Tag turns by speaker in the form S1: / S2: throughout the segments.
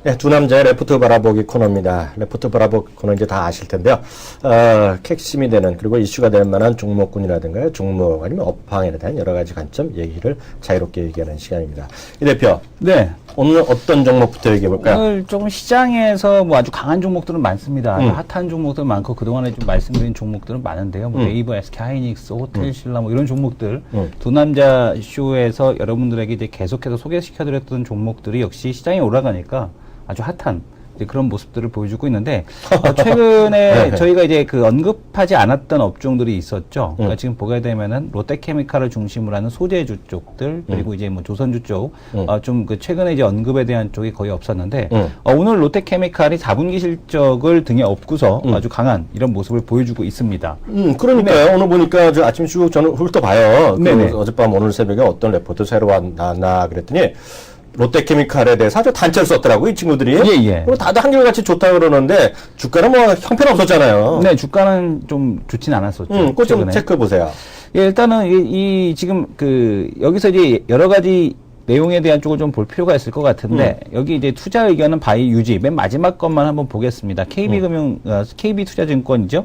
S1: 네, 두 남자의 레포트 바라보기 코너입니다. 레포트 바라보기 코너 이제 다 아실 텐데요. 핵심이 되는 그리고 이슈가 될 만한 종목군이라든가 종목 아니면 업황에 대한 여러 가지 관점 얘기를 자유롭게 얘기하는 시간입니다. 이 대표.
S2: 네.
S1: 오늘 어떤 종목부터 얘기해 볼까요?
S2: 오늘 조금 시장에서 뭐 아주 강한 종목들은 많습니다. 핫한 종목들 많고 그동안에 좀 말씀드린 종목들은 많은데요. 뭐 네이버, SK 하이닉스, 호텔신라 뭐 이런 종목들 두 남자 쇼에서 여러분들에게 이제 계속해서 소개시켜드렸던 종목들이 역시 시장이 올라가니까 아주 핫한 그런 모습들을 보여주고 있는데 최근에 저희가 이제 그 언급하지 않았던 업종들이 있었죠. 그러니까 지금 보게 되면은 롯데케미칼을 중심으로 하는 소재주 쪽들 그리고 이제 뭐 조선주 쪽 좀 그 최근에 이제 언급에 대한 쪽이 거의 없었는데 오늘 롯데케미칼이 4분기 실적을 등에 업고서 아주 강한 이런 모습을 보여주고 있습니다.
S1: 그러니까요. 네. 오늘 보니까 저 아침 쭉 저는 훑어봐요.
S2: 그
S1: 어젯밤 오늘 새벽에 어떤 레포트 새로 왔나 그랬더니 롯데케미칼에 대해서 아주 단체를 썼더라고요, 이 친구들이.
S2: 예.
S1: 그리고 다들 한결같이 좋다고 그러는데, 주가는 뭐 형편없었잖아요.
S2: 네, 주가는 좀 좋진 않았었죠.
S1: 그거 좀 체크해보세요.
S2: 예, 일단은 이 지금 여기서 이제 여러 가지 내용에 대한 쪽을 좀 볼 필요가 있을 것 같은데, 여기 이제 투자 의견은 바이 유지, 맨 마지막 것만 한번 보겠습니다. KB투자증권이죠?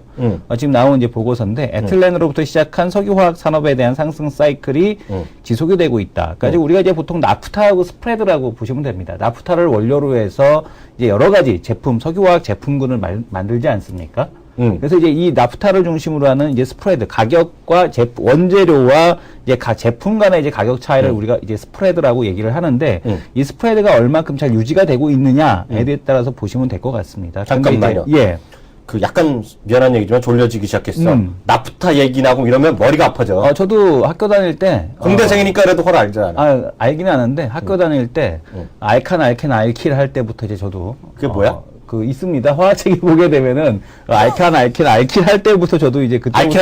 S2: 지금 나온 이제 보고서인데, 에틸렌으로부터 시작한 석유화학 산업에 대한 상승 사이클이 지속이 되고 있다. 그러니까 우리가 이제 보통 나프타하고 스프레드라고 보시면 됩니다. 나프타를 원료로 해서 이제 여러 가지 제품, 석유화학 제품군을 만들지 않습니까? 그래서 이제 이 나프타를 중심으로 하는 이제 스프레드, 가격과 원재료와 이제 제품 간의 이제 가격 차이를 우리가 이제 스프레드라고 얘기를 하는데 이 스프레드가 얼만큼 잘 유지가 되고 있느냐에 따라서 보시면 될 것 같습니다.
S1: 잠깐만요.
S2: 예.
S1: 그 약간 미안한 얘기지만 졸려지기 시작했어. 나프타 얘기 나고 이러면 머리가 아파져.
S2: 저도 학교 다닐 때
S1: 공대생이니까 그래도 헐 알잖아.
S2: 알기는 아는데 학교 다닐 때 알칸, 알킬 할 때부터 이제 저도
S1: 그게 뭐야?
S2: 있습니다. 화학책이 보게 되면은 알칸, 알킬 할 때부터 저도 이제 그때부터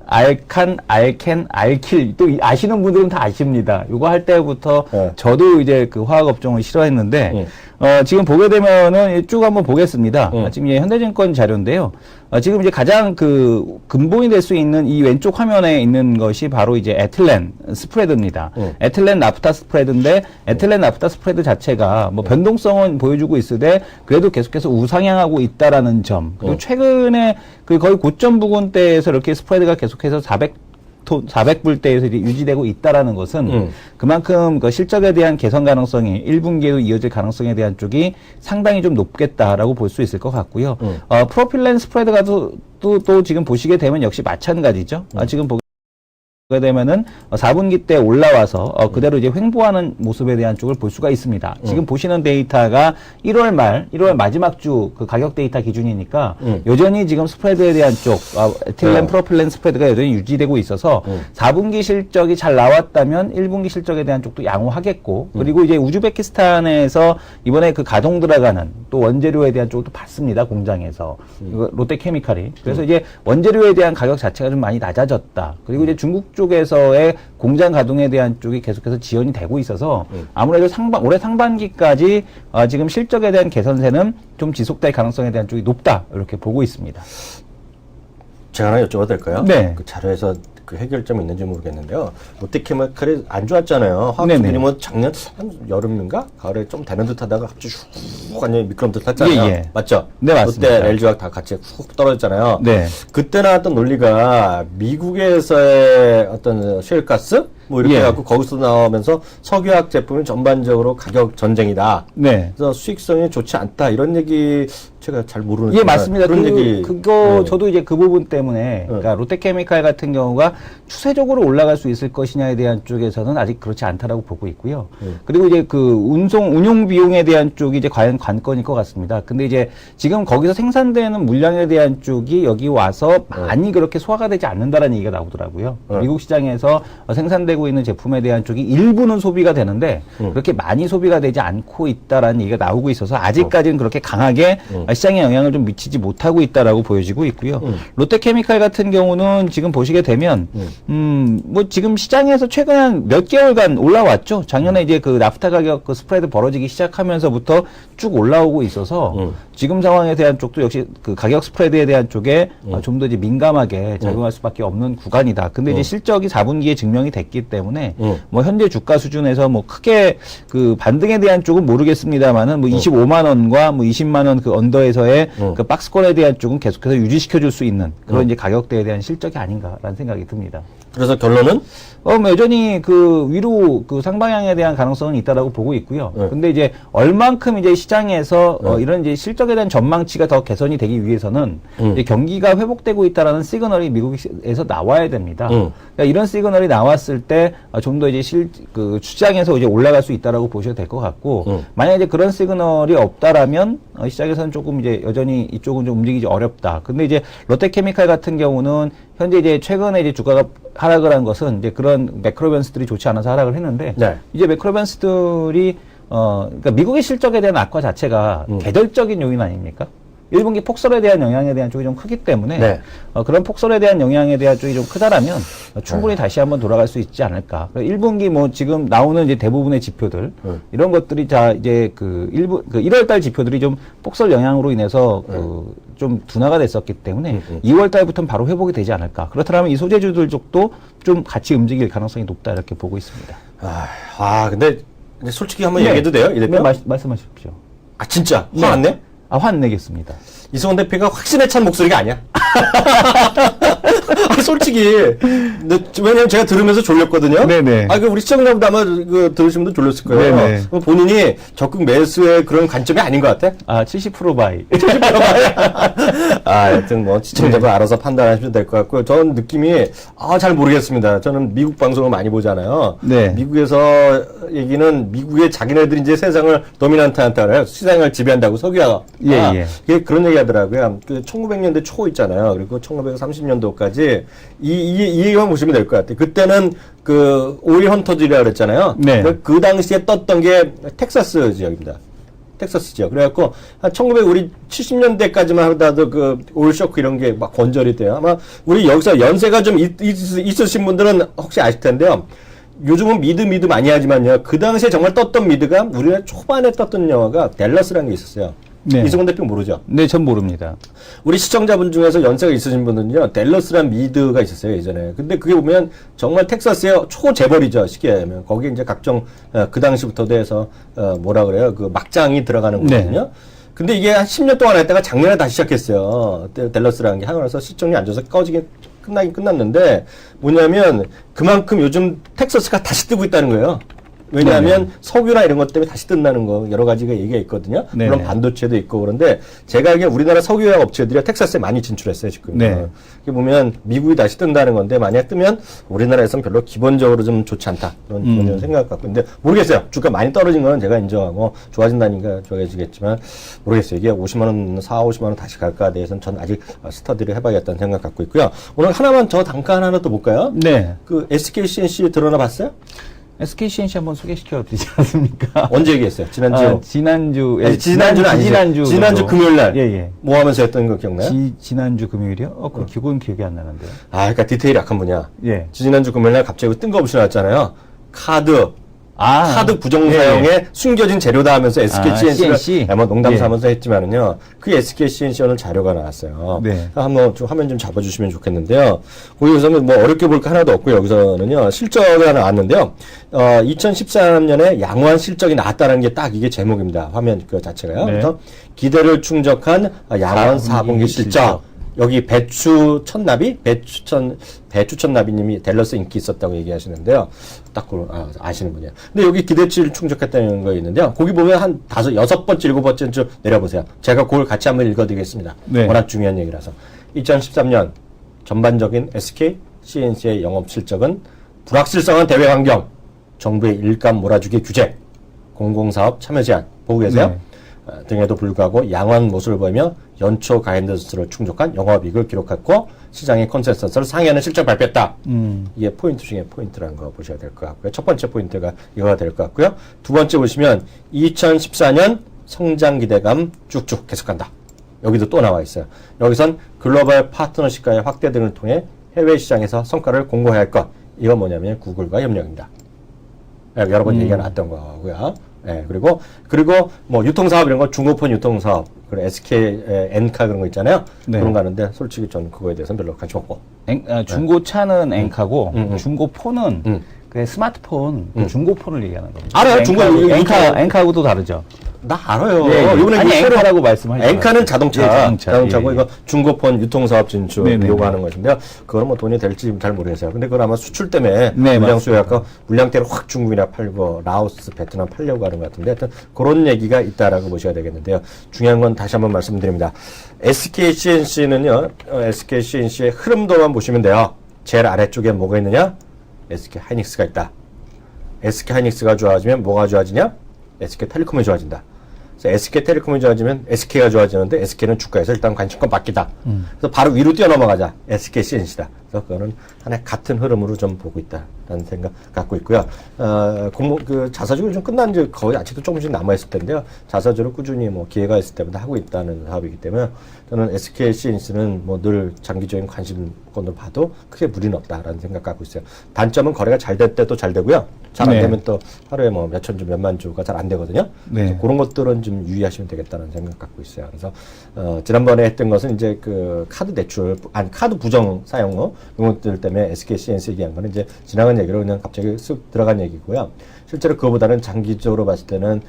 S2: 알칸, 알킬 또 아시는 분들은 다 아십니다. 이거 할 때부터 저도 이제 그 화학 업종을 싫어했는데 지금 보게 되면은 쭉 한번 보겠습니다. 지금 현대증권 자료인데요. 지금 이제 가장 그 근본이 될 수 있는 이 왼쪽 화면에 있는 것이 바로 이제 에틸렌 스프레드입니다. 에틸렌 나프타 스프레드인데 에틸렌 나프타 스프레드 자체가 뭐 변동성은 보여주고 있으되 그래도 계속해서 우상향하고 있다라는 점. 그리고 최근에 그 거의 고점 부근대에서 이렇게 스프레드가 계속해서 400불대에서 유지되고 있다라는 것은 그만큼 그 실적에 대한 개선 가능성이 1분기에도 이어질 가능성에 대한 쪽이 상당히 좀 높겠다라고 볼 수 있을 것 같고요. 프로필렌 스프레드가 또 지금 보시게 되면 역시 마찬가지죠. 지금 보게 되면은 4분기 때 올라와서 그대로 이제 횡보하는 모습에 대한 쪽을 볼 수가 있습니다. 지금 보시는 데이터가 1월 마지막 주 그 가격 데이터 기준이니까 여전히 지금 스프레드에 대한 쪽 에틸렌 프로필렌 스프레드가 여전히 유지되고 있어서 4분기 실적이 잘 나왔다면 1분기 실적에 대한 쪽도 양호하겠고 그리고 이제 우즈베키스탄에서 이번에 그 가동 들어가는 또 원재료에 대한 쪽도 받습니다. 공장에서 롯데케미칼이. 그래서 이제 원재료에 대한 가격 자체가 좀 많이 낮아졌다. 그리고 이제 중국 쪽에서의 공장 가동에 대한 쪽이 계속해서 지연이 되고 있어서 아무래도 올해 상반기까지 지금 실적에 대한 개선세는 좀 지속될 가능성에 대한 쪽이 높다 이렇게 보고 있습니다.
S1: 제가 하나 여쭤봐도 될까요?
S2: 네.
S1: 그 자료에서 그 해결점이 있는지 모르겠는데요. 롯데케미칼이 안 좋았잖아요. 화학수분이 뭐 작년 한 여름인가 가을에 좀 되는 듯하다가 갑자기 훅 완전히 미끄럼틀 탔잖아요.
S2: 예.
S1: 맞죠?
S2: 네, 맞습니다.
S1: 롯데 LG화학 다 같이 훅 떨어졌잖아요.
S2: 네.
S1: 그때 나왔던 논리가 미국에서의 어떤 셰일가스 뭐 이렇게 해갖고 거기서 나오면서 석유화학 제품이 전반적으로 가격 전쟁이다.
S2: 네.
S1: 그래서 수익성이 좋지 않다 이런 얘기 제가 잘 모르는.
S2: 예, 맞습니다.
S1: 그런 얘기.
S2: 저도 이제 그 부분 때문에, 그러니까 롯데케미칼 같은 경우가 추세적으로 올라갈 수 있을 것이냐에 대한 쪽에서는 아직 그렇지 않다라고 보고 있고요. 그리고 이제 그 운용 비용에 대한 쪽이 이제 과연 관건일 것 같습니다. 근데 이제 지금 거기서 생산되는 물량에 대한 쪽이 여기 와서 많이 그렇게 소화가 되지 않는다라는 얘기가 나오더라고요. 미국 시장에서 생산되고 있는 제품에 대한 쪽이 일부는 소비가 되는데 그렇게 많이 소비가 되지 않고 있다라는 얘기가 나오고 있어서 아직까지는 그렇게 강하게 시장에 영향을 좀 미치지 못하고 있다라고 보여지고 있고요. 롯데케미칼 같은 경우는 지금 보시게 되면 뭐 지금 시장에서 최근 한 몇 개월간 올라왔죠. 작년에 이제 그 나프타 가격 그 스프레드 벌어지기 시작하면서부터 쭉 올라오고 있어서 지금 상황에 대한 쪽도 역시 그 가격 스프레드에 대한 쪽에 좀 더 이제 민감하게 작용할 수밖에 없는 구간이다. 근데 이제 실적이 4분기에 증명이 됐기 때문에 뭐 현재 주가 수준에서 뭐 크게 그 반등에 대한 쪽은 모르겠습니다만은 뭐 25만 원과 뭐 20만 원 그 언더에서의 그 박스권에 대한 쪽은 계속해서 유지시켜 줄 수 있는 그런 이제 가격대에 대한 실적이 아닌가라는 생각이 듭니다.
S1: 그래서 결론은
S2: 뭐 여전히 그 위로 그 상방향에 대한 가능성은 있다라고 보고 있고요. 근데 이제 얼만큼 이제 시장에서 이런 이제 실적에 대한 전망치가 더 개선이 되기 위해서는 이제 경기가 회복되고 있다라는 시그널이 미국에서 나와야 됩니다. 그러니까 이런 시그널이 나왔을 때 좀 더 이제 그 시장에서 이제 올라갈 수 있다라고 보셔도 될 것 같고 만약 이제 그런 시그널이 없다라면 시장에서는 조금 이제 여전히 이쪽은 좀 움직이기 어렵다. 근데 이제 롯데케미칼 같은 경우는 현재 이제 최근에 이제 주가가 하락을 한 것은 이제 그런 매크로 변수들이 좋지 않아서 하락을 했는데 이제 매크로 변수들이 그러니까 미국의 실적에 대한 악화 자체가 계절적인 요인 아닙니까? 1분기 폭설에 대한 영향에 대한 쪽이 좀 크기 때문에 그런 폭설에 대한 영향에 대한 쪽이 좀 크다라면 충분히 다시 한번 돌아갈 수 있지 않을까. 1분기 뭐 지금 나오는 이제 대부분의 지표들 이런 것들이 자 이제 그 1월달 지표들이 좀 폭설 영향으로 인해서 좀 둔화가 됐었기 때문에 2월달부터는 바로 회복이 되지 않을까. 그렇다면 이 소재주들 쪽도 좀 같이 움직일 가능성이 높다 이렇게 보고 있습니다.
S1: 근데 솔직히 한번 얘기해도 돼요, 이 대표?
S2: 말씀하십시오.
S1: 아 진짜 화 안 내?
S2: 화 안 내겠습니다.
S1: 이승원 대표가 확신에 찬 목소리가 아니야. 솔직히, 왜냐면 제가 들으면서 졸렸거든요.
S2: 네네.
S1: 우리 시청자분들 아마 들으신 분도 졸렸을 거예요.
S2: 네네.
S1: 본인이 적극 매수의 그런 관점이 아닌 것 같아?
S2: 70% 바이.
S1: 70% 바이. 여튼 뭐, 시청자분 알아서 판단하시면 될 것 같고요. 저는 느낌이, 잘 모르겠습니다. 저는 미국 방송을 많이 보잖아요.
S2: 네.
S1: 미국에서 얘기는 미국의 자기네들이 이제 세상을 도미넌트한다 그래요. 시장을 지배한다고 석유화가. 이게 그런 얘기 하더라고요. 1900년대 초 있잖아요. 그리고 1930년도까지 이 얘기만 보시면 될 것 같아요. 그때는 그 오일 헌터들이라고 그랬잖아요. 그 당시에 떴던 게 텍사스 지역입니다. 텍사스 지역. 그래갖고 한 1970년대까지만 하더라도 그 오일 쇼크 이런 게 막 건절이 돼요. 아마 우리 여기서 연세가 좀 있으신 분들은 혹시 아실 텐데요. 요즘은 미드 많이 하지만요. 그 당시에 정말 떴던 미드가 우리나라 초반에 떴던 영화가 댈러스라는 게 있었어요. 이승원 대표 모르죠?
S2: 네, 전 모릅니다.
S1: 우리 시청자분 중에서 연세가 있으신 분은요, 댈러스란 미드가 있었어요, 예전에. 근데 그게 보면 정말 텍사스의 초재벌이죠, 쉽게 하면. 거기에 이제 각종, 그 당시부터도 해서, 뭐라 그래요, 그 막장이 들어가는 거거든요. 근데 이게 한 10년 동안 했다가 작년에 다시 시작했어요. 댈러스라는 게 하고 나서 시청률이 안 좋아서 끝나긴 끝났는데, 뭐냐면, 그만큼 요즘 텍사스가 다시 뜨고 있다는 거예요. 왜냐하면 석유나 이런 것 때문에 다시 뜬다는 거 여러 가지가 얘기가 있거든요. 물론 반도체도 있고 그런데 제가 알기에 우리나라 석유화학 업체들이 텍사스에 많이 진출했어요 지금. 이게 보면 미국이 다시 뜬다는 건데 만약 뜨면 우리나라에서는 별로 기본적으로 좀 좋지 않다 그런 생각 갖고 있는데 모르겠어요. 주가 많이 떨어진 거는 제가 인정하고 좋아진다니까 좋아지겠지만 모르겠어요. 이게 50만 원, 50만 원 다시 갈까에 대해서는 전 아직 스터디를 해봐야겠다는 생각 갖고 있고요. 오늘 하나만 저 단가 하나 또 볼까요?
S2: 그
S1: SK CNC 드러나 봤어요?
S2: SK CNC 한번 소개시켜 드리지 않습니까?
S1: 언제 얘기했어요? 지난주?
S2: 지난주는 아니죠.
S1: 지난주 금요일 날. 뭐 하면서 했던 거 기억나요?
S2: 지난주 금요일이요? 그건 기억이 안 나는데요.
S1: 그러니까 디테일이 약한 분이야. 지난주 금요일 날 갑자기 뜬금없이 나왔잖아요. 카드 부정 사용에 숨겨진 재료다 하면서 SK CNC를 뭐 농담 삼아서 했지만은요. 그 SK CNC 오늘 자료가 나왔어요. 한번 좀 화면 좀 잡아주시면 좋겠는데요. 거기서는 뭐 어렵게 볼 거 하나도 없고 여기서는요. 실적이 하나 나왔는데요. 2013년에 양호한 실적이 나왔다는 게 딱 이게 제목입니다. 화면 그 자체가요. 그래서 기대를 충족한 양호한 4분기 실적. 여기 배추 첫나비 나비님이 댈러스 인기 있었다고 얘기하시는데요. 딱 아시는군요. 근데 여기 기대치를 충족했다는 거 있는데요. 거기 보면 한 6번째, 7번째 좀 내려보세요. 제가 그걸 같이 한번 읽어드리겠습니다. 워낙 중요한 얘기라서. 2013년 전반적인 SK CNC의 영업 실적은 불확실성한 대외 환경, 정부의 일감 몰아주기 규제, 공공사업 참여 제한 보고 계세요? 등에도 불구하고 양호한 모습을 보이며 연초 가이던스를 충족한 영업이익을 기록했고 시장의 컨센서스를 상회하는 실적 발표했다. 이게 포인트 중에 포인트라는 거 보셔야 될 것 같고요. 첫 번째 포인트가 이거가 될 것 같고요. 두 번째 보시면 2014년 성장 기대감 쭉쭉 계속한다. 여기도 또 나와 있어요. 여기선 글로벌 파트너십과의 확대 등을 통해 해외 시장에서 성과를 공고해야 할 것. 이건 뭐냐면 구글과 협력입니다. 여러 번 얘기가 나왔던 거고요. 그리고 뭐 유통사업 이런 거 중고폰 유통사업, 그리고 SK 엔카 그런 거 있잖아요. 그런 거 하는데 솔직히 저는 그거에 대해서는 별로 관심 없고.
S2: 중고차는 엔카고 중고폰은 그 스마트폰, 그 중고폰을 얘기하는 겁니다.
S1: 알아요.
S2: 엔카하고도 다르죠.
S1: 나 알아요.
S2: 예, 예.
S1: 이번에
S2: 아니, 엔카라고 말씀하시죠.
S1: 엔카는 자동차,
S2: 예, 자동차.
S1: 고
S2: 예,
S1: 이거 중고폰 유통사업 진출
S2: 네네네.
S1: 요구하는 것인데요. 그거는 뭐 돈이 될지 잘 모르겠어요. 근데 그건 아마 수출 때문에
S2: 네,
S1: 물량 수요약과 물량대를 확 중국이나 팔고 라오스, 베트남 팔려고 하는 것 같은데 하여튼 그런 얘기가 있다라고 보셔야 되겠는데요. 중요한 건 다시 한번 말씀드립니다. SK CNC는요, SK CNC의 흐름도만 보시면 돼요. 제일 아래쪽에 뭐가 있느냐? SK 하이닉스가 있다. SK 하이닉스가 좋아지면 뭐가 좋아지냐? SK텔레콤이 좋아진다. 그래서 SK텔레콤이 좋아지면 SK가 좋아지는데 SK는 주가에서 일단 관심권 바뀌다. 그래서 바로 위로 뛰어넘어가자. SK CNC다. 그래서 그거는 하나의 같은 흐름으로 좀 보고 있다라는 생각 갖고 있고요. 자사주가 좀 끝난 지 거의 아직도 조금씩 남아있을 텐데요. 자사주를 꾸준히 뭐 기회가 있을 때마다 하고 있다는 사업이기 때문에 저는 SK CNC는 뭐 늘 장기적인 관심권으로 봐도 크게 무리는 없다라는 생각 갖고 있어요. 단점은 거래가 잘 될 때도 잘 되고요. 잘 안
S2: 네.
S1: 되면 또 하루에 뭐 몇천 주, 몇만 주가 잘 안 되거든요.
S2: 네.
S1: 그런 것들은 좀 유의하시면 되겠다는 생각 갖고 있어요. 그래서 지난번에 했던 것은 이제 그 카드 대출, 카드 부정 사용료 이런 것들 때문에 SK CNC 얘기한 거는 이제 지나간 얘기로 그냥 갑자기 쓱 들어간 얘기고요. 실제로 그거보다는 장기적으로 봤을 때는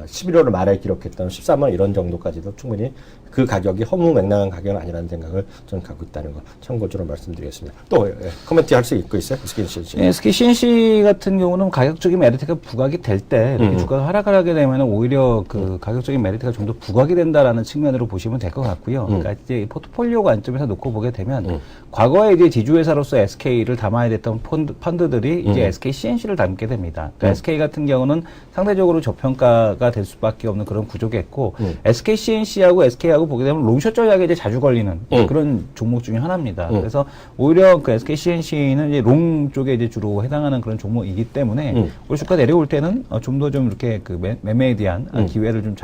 S1: 11월 말에 기록했던 13만 원 이런 정도까지도 충분히 그 가격이 허무맹랑한 가격은 아니라는 생각을 저는 갖고 있다는 거 참고적으로 말씀드리겠습니다. 또 코멘트 할 수 있어요? SK CNC.
S2: SK CNC 같은 경우는 가격적인 메리트가 부각이 될 때 이렇게 주가가 하락을 하게 되면 오히려 그 가격적인 메리트가 좀 더 부각이 된다라는 측면으로 보시면 될 것 같고요. 그러니까 이제 포트폴리오 관점에서 놓고 보게 되면 과거에 이제 지주회사로서 SK를 담아야 됐던 펀드들이 이제 SK CNC를 담게 됩니다. 그러니까 SK 같은 경우는 상대적으로 저평가가 될 수밖에 없는 그런 구조겠고 SK CNC하고 SK하고 보게 되면 롱숏 전략에 이제 자주 걸리는 그런 종목 중에 하나입니다. 그래서 오히려 그 SK CNC는 이제 롱 쪽에 이제 주로 해당하는 그런 종목이기 때문에 오늘 주가 내려올 때는 좀 더 좀 이렇게 그 매매에 대한 기회를 좀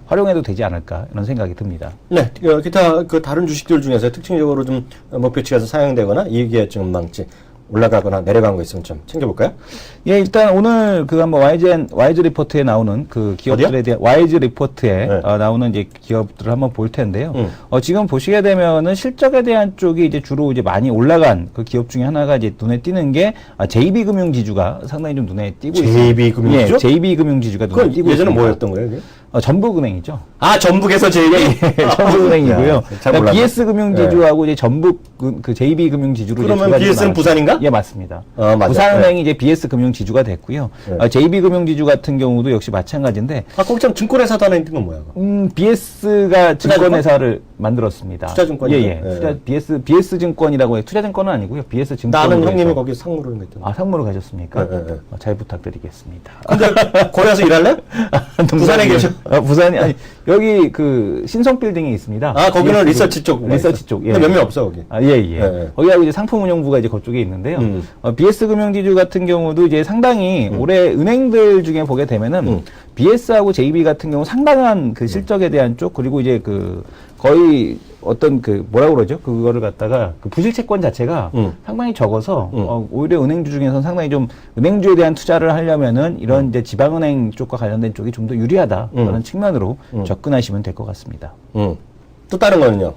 S2: 활용해도 되지 않을까 이런 생각이 듭니다.
S1: 네, 기타 그 다른 주식들 중에서 특징적으로 좀 목표치가 상향되거나 이익의 좀 망치 올라가거나 내려간 거 있으면 좀 챙겨볼까요?
S2: 예, 일단 오늘 그 한번 와이즈 리포트에 나오는 그 기업들에 대한 와이즈 리포트에
S1: 네.
S2: 나오는 이제 기업들을 한번 볼 텐데요. 지금 보시게 되면은 실적에 대한 쪽이 이제 주로 이제 많이 올라간 그 기업 중에 하나가 이제 눈에 띄는 게 JB금융지주가 상당히 좀 눈에 띄고 있습니다.
S1: JB금융지주?
S2: 예, JB금융지주가 눈에 띄고
S1: 예전에
S2: 있습니다.
S1: 뭐였던 거예요? 이게?
S2: 전북은행이죠.
S1: 아, 전북에서 JB?
S2: 전북은행이고요.
S1: 야, 잘
S2: 그러니까
S1: 몰랐네.
S2: BS금융지주하고 이제 전북 그 JB금융지주로
S1: 그러면 BS는 부산인가?
S2: 예, 맞습니다.
S1: 맞아요.
S2: 부산은행이 이제 BS금융지주가 됐고요.
S1: 네.
S2: JB금융지주 같은 경우도 역시 마찬가지인데,
S1: 꼭참 증권회사도 하나 있는 건 뭐야?
S2: BS가 증권회사를 만들었습니다.
S1: 투자증권이요?
S2: 예, 예.
S1: 네.
S2: BS증권이라고 해요. 투자증권은 아니고요. BS증권.
S1: 나는 형님이 거기 상무로 했던.
S2: 상무로 가셨습니까?
S1: 네, 네, 네.
S2: 잘 부탁드리겠습니다.
S1: 근데 거기서 일할래? 부산에 계셔?
S2: 부산이 아니 여기 그 신성 빌딩이 있습니다.
S1: 거기는
S2: BS
S1: 리서치 쪽.
S2: 리서치 쪽. 예.
S1: 근데 몇 명 없어 거기.
S2: 예, 예.
S1: 네.
S2: 거기하고 이제 상품운용부가 이제 그쪽에 있는데요. BS금융지주 같은 경우도 이제 상당히 올해 은행들 중에 보게 되면은 BS하고 JB 같은 경우 상당한 그 실적에 대한 쪽 그리고 이제 그 거의 어떤 그 뭐라 그러죠? 그거를 갖다가 그 부실채권 자체가 상당히 적어서 오히려 은행주 중에서는 상당히 좀 은행주에 대한 투자를 하려면은 이런 이제 지방은행 쪽과 관련된 쪽이 좀 더 유리하다라는 측면으로 접근하시면 될 것 같습니다.
S1: 또 다른 거는요?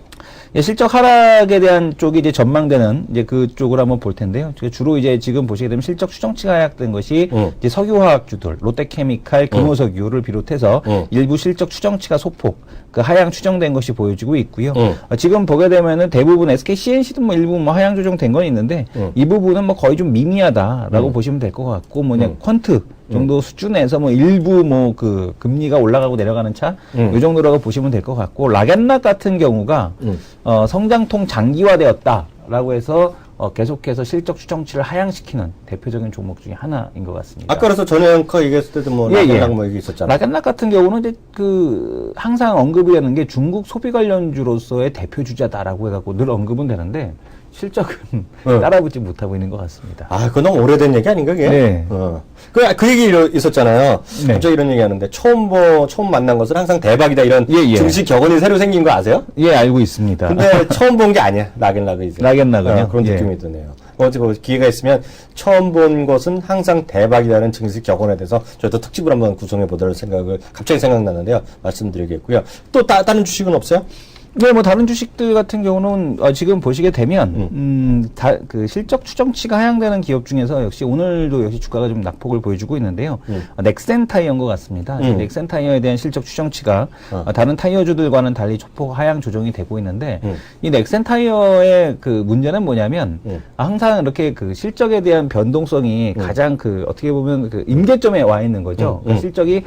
S2: 예, 실적 하락에 대한 쪽이 이제 전망되는 이제 그쪽으로 한번 볼 텐데요. 주로 이제 지금 보시게 되면 실적 추정치가 하락된 것이 이제 석유화학주들, 롯데케미칼, 금호석유를 비롯해서 일부 실적 추정치가 소폭 그 하향 추정된 것이 보여지고 있고요. 지금 보게 되면은 대부분 SK CNC도 뭐 일부 뭐 하향 조정된 건 있는데 이 부분은 뭐 거의 좀 미미하다라고 보시면 될 것 같고 뭐냐 퀀트 정도 수준에서 뭐 일부 뭐 그 금리가 올라가고 내려가는 차 이 정도라고 보시면 될 것 같고 락앤락 같은 경우가 성장통 장기화되었다라고 해서 계속해서 실적 추정치를 하향시키는 대표적인 종목 중에 하나인 것 같습니다.
S1: 아까 그래서 전에 앵커 얘기했을 때도 뭐 락앤락 뭐 얘기 있었잖아.
S2: 락앤락 같은 경우는 이제 그 항상 언급이 되는 게 중국 소비 관련주로서의 대표 주자다라고 해갖고 늘 언급은 되는데 실적은 따라붙지 못하고 있는 것 같습니다.
S1: 그거 너무 오래된 얘기 아닌가, 그게?
S2: 네.
S1: 그 얘기 있었잖아요.
S2: 네.
S1: 갑자기 이런 얘기 하는데, 처음 만난 것은 항상 대박이다, 이런
S2: 예.
S1: 증시 격언이 새로 생긴 거 아세요?
S2: 예, 알고 있습니다.
S1: 근데 처음 본 게 아니야, 락앤락은 이제.
S2: 락앤락은요?
S1: 그런
S2: 예.
S1: 느낌이 드네요. 어찌 보면 기회가 있으면 처음 본 것은 항상 대박이라는 증시 격언에 대해서 저희도 특집을 한번 구성해 보도록 생각을 갑자기 생각나는데요. 말씀드리겠고요. 또 다른 주식은 없어요?
S2: 네, 뭐 다른 주식들 같은 경우는 지금 보시게 되면 그 실적 추정치가 하향되는 기업 중에서 역시 오늘도 역시 주가가 좀 낙폭을 보여주고 있는데요. 넥센 타이어인 것 같습니다. 이 넥센 타이어에 대한 실적 추정치가 다른 타이어주들과는 달리 조폭 하향 조정이 되고 있는데 이 넥센 타이어의 그 문제는 뭐냐면 항상 이렇게 그 실적에 대한 변동성이 가장 그 어떻게 보면 그 임계점에 와 있는 거죠. 그러니까 실적이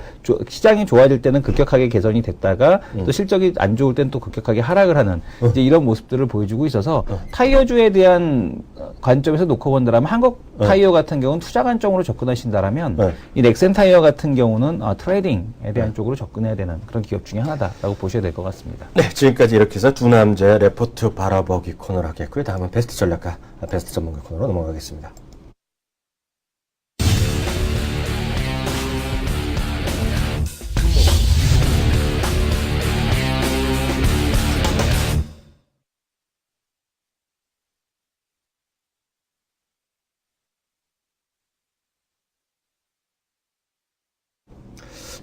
S2: 시장이 좋아질 때는 급격하게 개선이 됐다가 또 실적이 안 좋을 때는 또 급격하게 하락을 하는 이제 이런 모습들을 보여주고 있어서 타이어주에 대한 관점에서 놓고 본다면 한국 타이어 같은 경우는 투자 관점으로 접근하신다라면 이 넥센 타이어 같은 경우는 트레이딩에 대한 쪽으로 접근해야 되는 그런 기업 중에 하나다라고 보셔야 될 것 같습니다.
S1: 네, 지금까지 이렇게 해서 두 남자의 레포트 바라보기 코너를 하겠고요. 다음은 베스트 전략가, 베스트 전문가 코너로 넘어가겠습니다.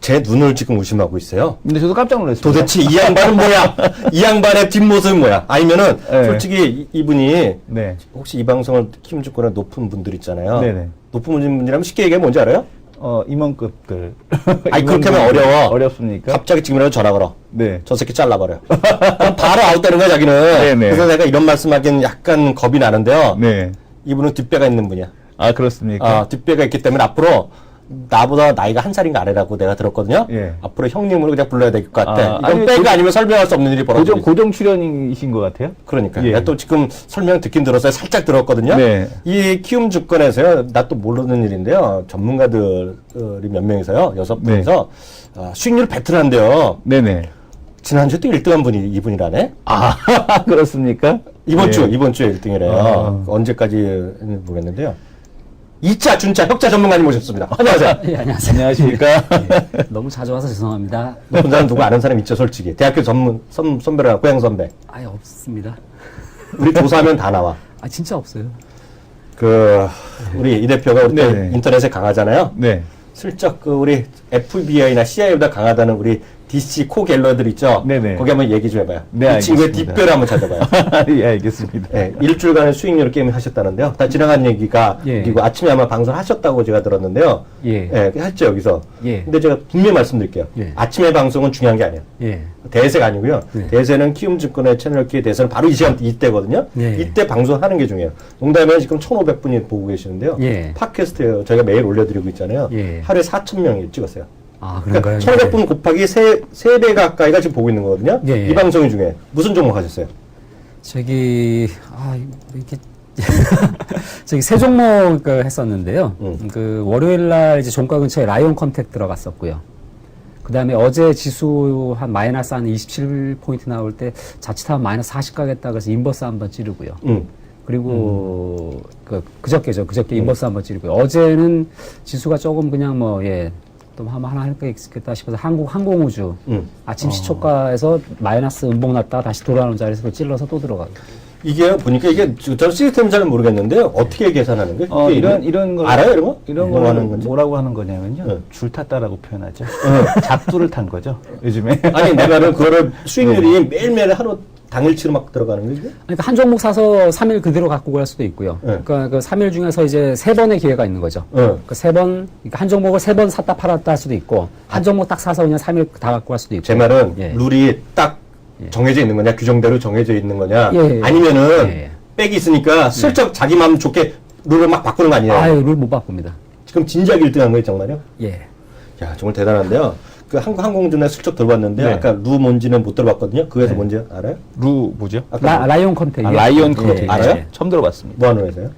S1: 제 눈을 지금 의심하고 있어요.
S2: 근데 저도 깜짝 놀랐습니다.
S1: 도대체 이 양반은 뭐야? 이 양반의 뒷모습은 뭐야? 아니면은
S2: 네.
S1: 솔직히 이분이
S2: 네.
S1: 혹시 이 방송을 키움증권에 높은 분들 있잖아요.
S2: 네네.
S1: 높은 분이라면 쉽게 얘기하면 뭔지 알아요?
S2: 임원급들.
S1: 아니 그렇게 하면 어려워.
S2: 어렵습니까?
S1: 갑자기 지금이라도 전화 걸어.
S2: 네.
S1: 저 새끼 잘라버려. 그럼 바로 아웃되는 거야 자기는.
S2: 네네.
S1: 그래서 내가 이런 말씀하기는 약간 겁이 나는데요.
S2: 네.
S1: 이분은 뒷배가 있는 분이야.
S2: 아, 그렇습니까?
S1: 뒷배가 있기 때문에 앞으로 나보다 나이가 한 살인가 아래라고 내가 들었거든요.
S2: 예.
S1: 앞으로 형님으로 그냥 불러야 될 것 같아. 이건
S2: 아니,
S1: 빼가 아니면 설명할 수 없는 일이 벌어지고.
S2: 고정 출연이신 것 같아요?
S1: 그러니까.
S2: 예.
S1: 내가 또 지금 설명 듣긴 들었어요. 살짝 들었거든요.
S2: 네.
S1: 이 키움증권에서요. 나 또 모르는 일인데요. 전문가들이 몇 명이서요. 6분이서 수익률 배틀한대요.
S2: 네네.
S1: 지난주에 또 1등한 분이 이분이라네.
S2: 아, 그렇습니까?
S1: 이번
S2: 예.
S1: 주에 1등이래요. 언제까지 모르겠는데요. 2차, 준차, 혁자 전문가님 모셨습니다. 안녕하세요.
S3: 예, 안녕하세요.
S2: 안녕하십니까?
S3: 예, 너무 자주 와서 죄송합니다.
S1: 높은 사람 누구 아는 사람 있죠, 솔직히. 대학교 선배라, 고향 선배.
S3: 아예 없습니다.
S1: 우리 조사하면 다 나와.
S3: 아 진짜 없어요.
S1: 우리 이 대표가 우리 또
S2: 네네.
S1: 인터넷에 강하잖아요.
S2: 네.
S1: 슬쩍 우리 FBI나 CIA보다 강하다는 우리 DC 코 갤러들 있죠?
S2: 네네.
S1: 거기 한번 얘기 좀 해봐요.
S2: 네,
S1: 이 친구의
S2: 알겠습니다.
S1: 뒷배를 한번 찾아봐요.
S2: 예, 알겠습니다.
S1: 네, 일주일간의 수익률 게임 하셨다는데요. 다 지나간 얘기가,
S3: 예.
S1: 그리고 아침에 아마 방송하셨다고 제가 들었는데요.
S3: 예.
S1: 했죠, 여기서.
S3: 예.
S1: 근데 제가 분명히 말씀드릴게요.
S3: 예.
S1: 아침에 방송은 중요한 게 아니에요.
S3: 예.
S1: 대세가 아니고요.
S3: 네.
S1: 대세는 키움증권의 채널키의 대세는 바로 이 시간, 이때거든요.
S3: 예.
S1: 이때 방송하는 게 중요해요. 농담에 지금 1,500분이 보고 계시는데요.
S3: 예.
S1: 팟캐스트예요. 저희가 매일 올려드리고 있잖아요.
S3: 예.
S1: 하루에 4,000명이 찍었어요.
S3: 아
S1: 그러니까
S3: 그런가요?
S1: 1,500분 곱하기 3배 가까이가 지금 보고 있는 거거든요.
S3: 예, 예.
S1: 이 방송이 중에 무슨 종목 하셨어요?
S3: 저기 이렇게 저기 세 종목 했었는데요. 그 월요일 날 이제 종가 근처에 라이온 컨택 들어갔었고요. 그 다음에 어제 지수 한 마이너스 한 27포인트 나올 때 자칫하면 마이너스 40 가겠다 그래서 인버스 한번 찌르고요. 그리고 그저께죠. 그저께 인버스 한번 찌르고요. 어제는 지수가 조금 그냥 또 하나 할 게 있겠다 싶어서 항공우주 아침 시초가에서 마이너스 음봉 났다가 다시 돌아오는 자리에서 그걸 찔러서 또 들어가고.
S1: 이게 보니까 이게 저는 시스템 잘 모르겠는데요. 어떻게 계산하는 거예요?
S2: 이런 거
S1: 알아요, 이런 거?
S2: 이런
S1: 뭐
S2: 거는
S1: 하는 건지?
S2: 뭐라고 하는 거냐면요.
S1: 네.
S2: 줄 탔다라고 표현하죠. 잡두를 탄 거죠. 요즘에.
S1: 아니, 내가는 그거를 수익률이 매일매일 하루 당일치로 막 들어가는 거지?
S3: 그러니까 한 종목 사서 3일 그대로 갖고 갈 수도 있고요.
S1: 네.
S3: 그러니까 그 3일 중에서 이제 3번의 기회가 있는 거죠.
S1: 네.
S3: 그 3번, 그러니까 한 종목을 3번 샀다 팔았다 할 수도 있고, 한 종목 딱 사서 그냥 3일 다 갖고 갈 수도 있고.
S1: 제 말은
S3: 예.
S1: 룰이 딱 정해져 있는 거냐, 규정대로 정해져 있는 거냐,
S3: 예.
S1: 아니면은
S3: 예.
S1: 백이 있으니까 슬쩍 자기 마음 좋게 룰을 막 바꾸는 거 아니에요?
S3: 아유, 룰 못 바꿉니다.
S1: 지금 진지하게 1등한 거예요, 정말요?
S3: 예.
S1: 야, 정말 대단한데요. 그 항공주나 슬쩍 들어봤는데
S2: 네.
S1: 아까 루 뭔지는 못 들어봤거든요. 그래서 뭔지 알아요?
S2: 루 뭐죠?
S1: 아까
S3: 라이온 컨택.
S2: 라이온 컨택.
S1: 알아요?
S2: 처음 들어봤습니다.
S1: 뭐 하는 회사요?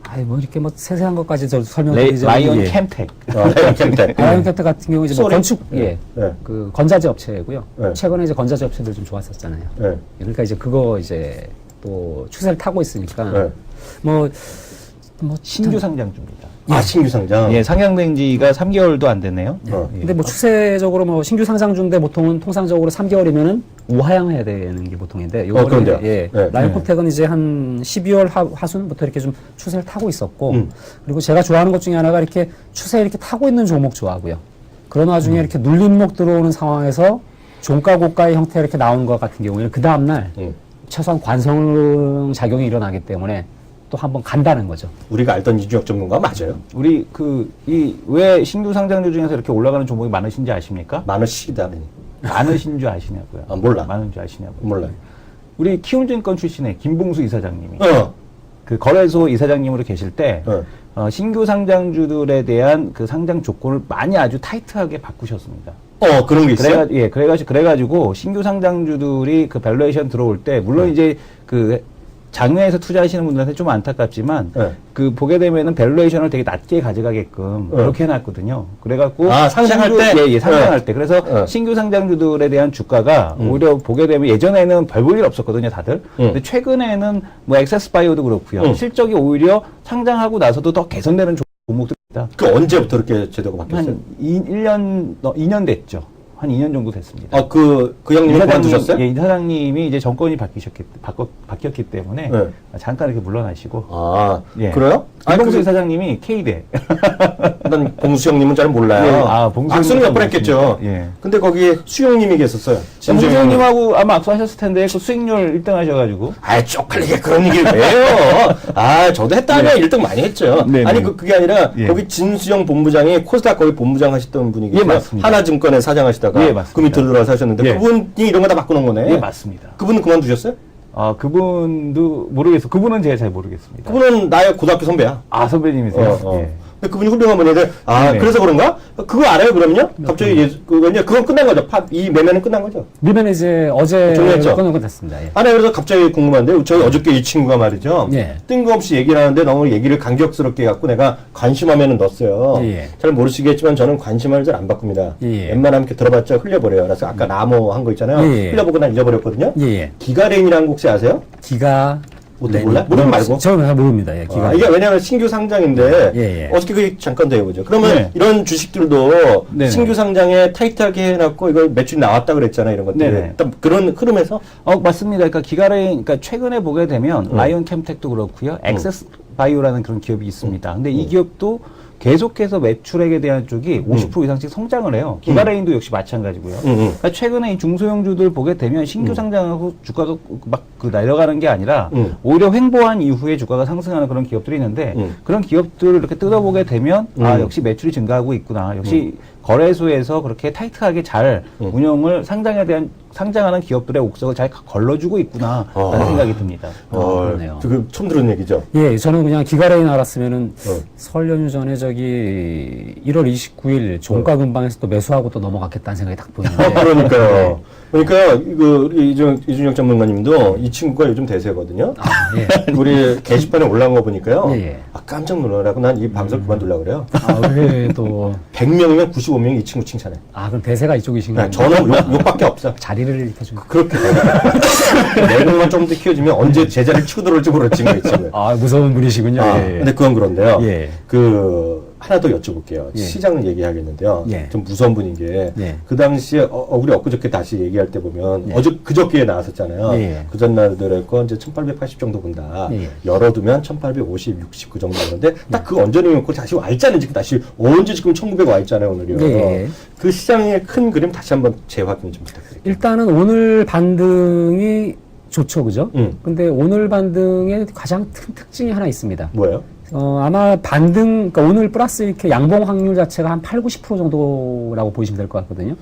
S3: 아이, 이렇게 세세한 것까지 저 설명드리자면.
S2: 라이온
S3: 예.
S2: 캠텍.
S1: 캠텍.
S3: 라이온 컨택 같은 경우 이제 뭐
S1: 소리?
S3: 건축,
S1: 네. 네.
S3: 그 건자재 업체고요.
S1: 네.
S3: 최근에 이제 건자재 업체들 좀 좋았었잖아요.
S1: 네.
S3: 그러니까 이제 그거 이제 또 추세를 타고 있으니까.
S1: 네.
S3: 뭐
S2: 신규 상장주입니다.
S1: 신규 상장.
S2: 예, 상향된 지가 3개월도 안 됐네요.
S3: 근데 뭐 추세적으로 뭐 신규 상장주인데 보통은 통상적으로 3개월이면은 우하향해야 되는 게 보통인데 요번에
S1: 그런데요?
S3: 예,
S1: 네.
S3: 라이온 컨택은 이제 한 12월 하순부터 이렇게 좀 추세를 타고 있었고 그리고 제가 좋아하는 것 중에 하나가 이렇게 추세 이렇게 타고 있는 종목 좋아하고요. 그런 와중에 이렇게 눌림목 들어오는 상황에서 종가 고가의 형태 이렇게 나오는 것 같은 경우에는 그 다음날
S1: 음.
S3: 최소한 관성 작용이 일어나기 때문에 또 한번 간다는 거죠.
S1: 우리가 알던 이준혁 전문가 맞아요?
S2: 우리 왜 신규 상장주 중에서 이렇게 올라가는 종목이 많으신지 아십니까?
S1: 많으시다.
S2: 많으신 줄 아시냐고요?
S1: 아, 몰라.
S2: 많은 줄 아시냐고요?
S1: 몰라요.
S2: 우리 키움증권 출신의 김봉수 이사장님이
S1: 어.
S2: 그 거래소 이사장님으로 계실 때 신규 상장주들에 대한 그 상장 조건을 많이 아주 타이트하게 바꾸셨습니다.
S1: 그런 게 있어요?
S2: 그래가지고 신규 상장주들이 그 밸류에이션 들어올 때 물론 이제 그 장외에서 투자하시는 분들한테 좀 안타깝지만 그 보게 되면은 밸류에이션을 되게 낮게 가져가게끔 그렇게 해놨거든요. 그래갖고
S1: 상장할
S2: 신규,
S1: 때
S2: 상장할 때 그래서 신규 상장주들에 대한 주가가 오히려 보게 되면 예전에는 별 볼 일 없었거든요, 다들. 근데 최근에는 뭐 엑세스바이오도 그렇고요. 실적이 오히려 상장하고 나서도 더 개선되는 종목들이 있다.
S1: 그 언제부터 그렇게 제도가 바뀌었어요?
S2: 한 2년 됐죠. 한 2년 정도 됐습니다.
S1: 그 형님이 그만두셨어요?
S2: 예, 이 사장님이 이제 정권이 바뀌었기 때문에 잠깐 이렇게 물러나시고. 예.
S1: 그래요?
S2: 김봉수 사장님이 K대.
S1: 난 봉수 형님은 잘 몰라요.
S2: 봉수
S1: 악수는 몇 번 했겠죠.
S2: 예.
S1: 근데 거기에 수용님이 계셨어요.
S2: 봉수 형님하고 아마 악수하셨을 텐데 그 수익률 1등 하셔가지고.
S1: 쪽팔리게 그런 얘기를 왜 해요? 저도 했다면 1등 많이 했죠.
S2: 네네.
S1: 아니 그게 아니라 거기 진수영 본부장이 코스닥 거기 본부장 하시던 분이 계세요.
S2: 예, 맞습니다.
S1: 하나증권에 사장하시다가
S2: 예, 맞습니다.
S1: 그 밑으로 들어가서 하셨는데 그분이 이런 거 다 바꾸는 거네.
S2: 예, 맞습니다.
S1: 그분은 그만두셨어요?
S2: 그분도 모르겠어요. 그분은 제가 잘 모르겠습니다.
S1: 그분은 나의 고등학교 선배야.
S2: 선배님이세요? 예.
S1: 근데 그분이 훌륭한 분인데,
S2: 네네.
S1: 그래서 그런가? 그거 알아요, 그러면요? 갑자기, 그건 끝난 거죠. 이 매매는 끝난 거죠.
S3: 리벤은 이제 어제
S1: 종료했죠?
S3: 끊은 건 됐습니다. 예.
S1: 그래서 갑자기 궁금한데, 저희 어저께 이 친구가 말이죠.
S3: 예.
S1: 뜬금없이 얘기를 하는데 너무 얘기를 간격스럽게 갖고 내가 관심하면은 넣었어요.
S3: 예.
S1: 잘 모르시겠지만 저는 관심을 잘 안 바꿉니다.
S3: 예.
S1: 웬만하면 이렇게 들어봤자 흘려버려요. 그래서 아까 나무 한 거 있잖아요.
S3: 예.
S1: 흘려보고 난 잊어버렸거든요.
S3: 예.
S1: 기가레인이라는 곡 혹시 아세요? 몰라? 모르는 말고.
S3: 저는 잘 모릅니다. 예,
S1: 이게 왜냐하면 신규 상장인데
S3: 예.
S1: 어떻게 그 잠깐 더 해보죠. 그러면
S2: 네.
S1: 이런 주식들도
S2: 네네.
S1: 신규 상장에 타이트하게 해놨고 이걸 매출이 나왔다 그랬잖아요. 이런 것들.
S2: 네네.
S1: 일단 그런 흐름에서
S2: 맞습니다. 그러니까 그러니까 최근에 보게 되면 라이온 캠텍도 그렇고요. 액세스 바이오라는 그런 기업이 있습니다. 근데 이 기업도 계속해서 매출액에 대한 쪽이 50% 이상씩 성장을 해요. 기가레인도 역시 마찬가지고요. 그러니까 최근에 이 중소형주들 보게 되면 신규 상장하고 주가가 막 내려가는 게 아니라 오히려 횡보한 이후에 주가가 상승하는 그런 기업들이 있는데 그런 기업들을 이렇게 뜯어보게 되면 역시 매출이 증가하고 있구나. 역시 거래소에서 그렇게 타이트하게 잘 운영을 상장하는 기업들의 옥석을 잘 걸러주고 있구나 라는 생각이 듭니다.
S3: 그러네요.
S1: 그 처음 들은 얘기죠.
S3: 예, 저는 그냥 기가레인 알았으면은 설 연휴 전에 저기 1월 29일 종가 근방에서 또 매수하고 또 넘어갔겠다는 생각이 딱 보이는데.
S1: 그러니까요. 그러니까 이준혁 전문가님도 이 친구가 요즘 대세거든요.
S3: 예.
S1: 우리 게시판에 올라온 거 보니까요.
S3: 예.
S1: 깜짝 놀라라고 난 이 방송 그만두려고 그래요.
S3: 왜 또.
S1: 100명이면 95명이 이 친구 칭찬해.
S3: 그럼 대세가 이쪽이신가요?
S1: 저는 욕밖에 없어.
S3: 자리를 이렇게 좀.
S1: 그렇게 내공만 좀 더 키워주면 언제 제자리를 치고 들어올지 모르지, 이 친구.
S3: 무서운 분이시군요. 예.
S1: 근데 그건 그런데요.
S3: 예.
S1: 하나 더 여쭤볼게요.
S3: 예.
S1: 시장을 얘기하겠는데요.
S3: 예.
S1: 좀 무서운 분인 게,
S3: 예.
S1: 그 당시에, 우리 엊그저께 다시 얘기할 때 보면,
S3: 예.
S1: 그저께에 나왔었잖아요.
S3: 예.
S1: 그 전날들의 거 이제 1880 정도 본다.
S3: 예.
S1: 열어두면 1850, 60 그 정도 하는데, 딱 그 언저리면 그걸 다시 와 있잖아요. 지금 다시, 언제 지금 1900 와 있잖아요, 오늘요.
S3: 예.
S1: 그 시장의 큰 그림 다시 한번 재확인 좀 부탁드릴게요.
S3: 일단은 오늘 반등이 좋죠, 그죠? 근데 오늘 반등의 가장 큰 특징이 하나 있습니다.
S1: 뭐예요?
S3: 아마 그러니까 오늘 플러스 이렇게 양봉 확률 자체가 한 80, 90% 정도라고 보시면 될 것 같거든요.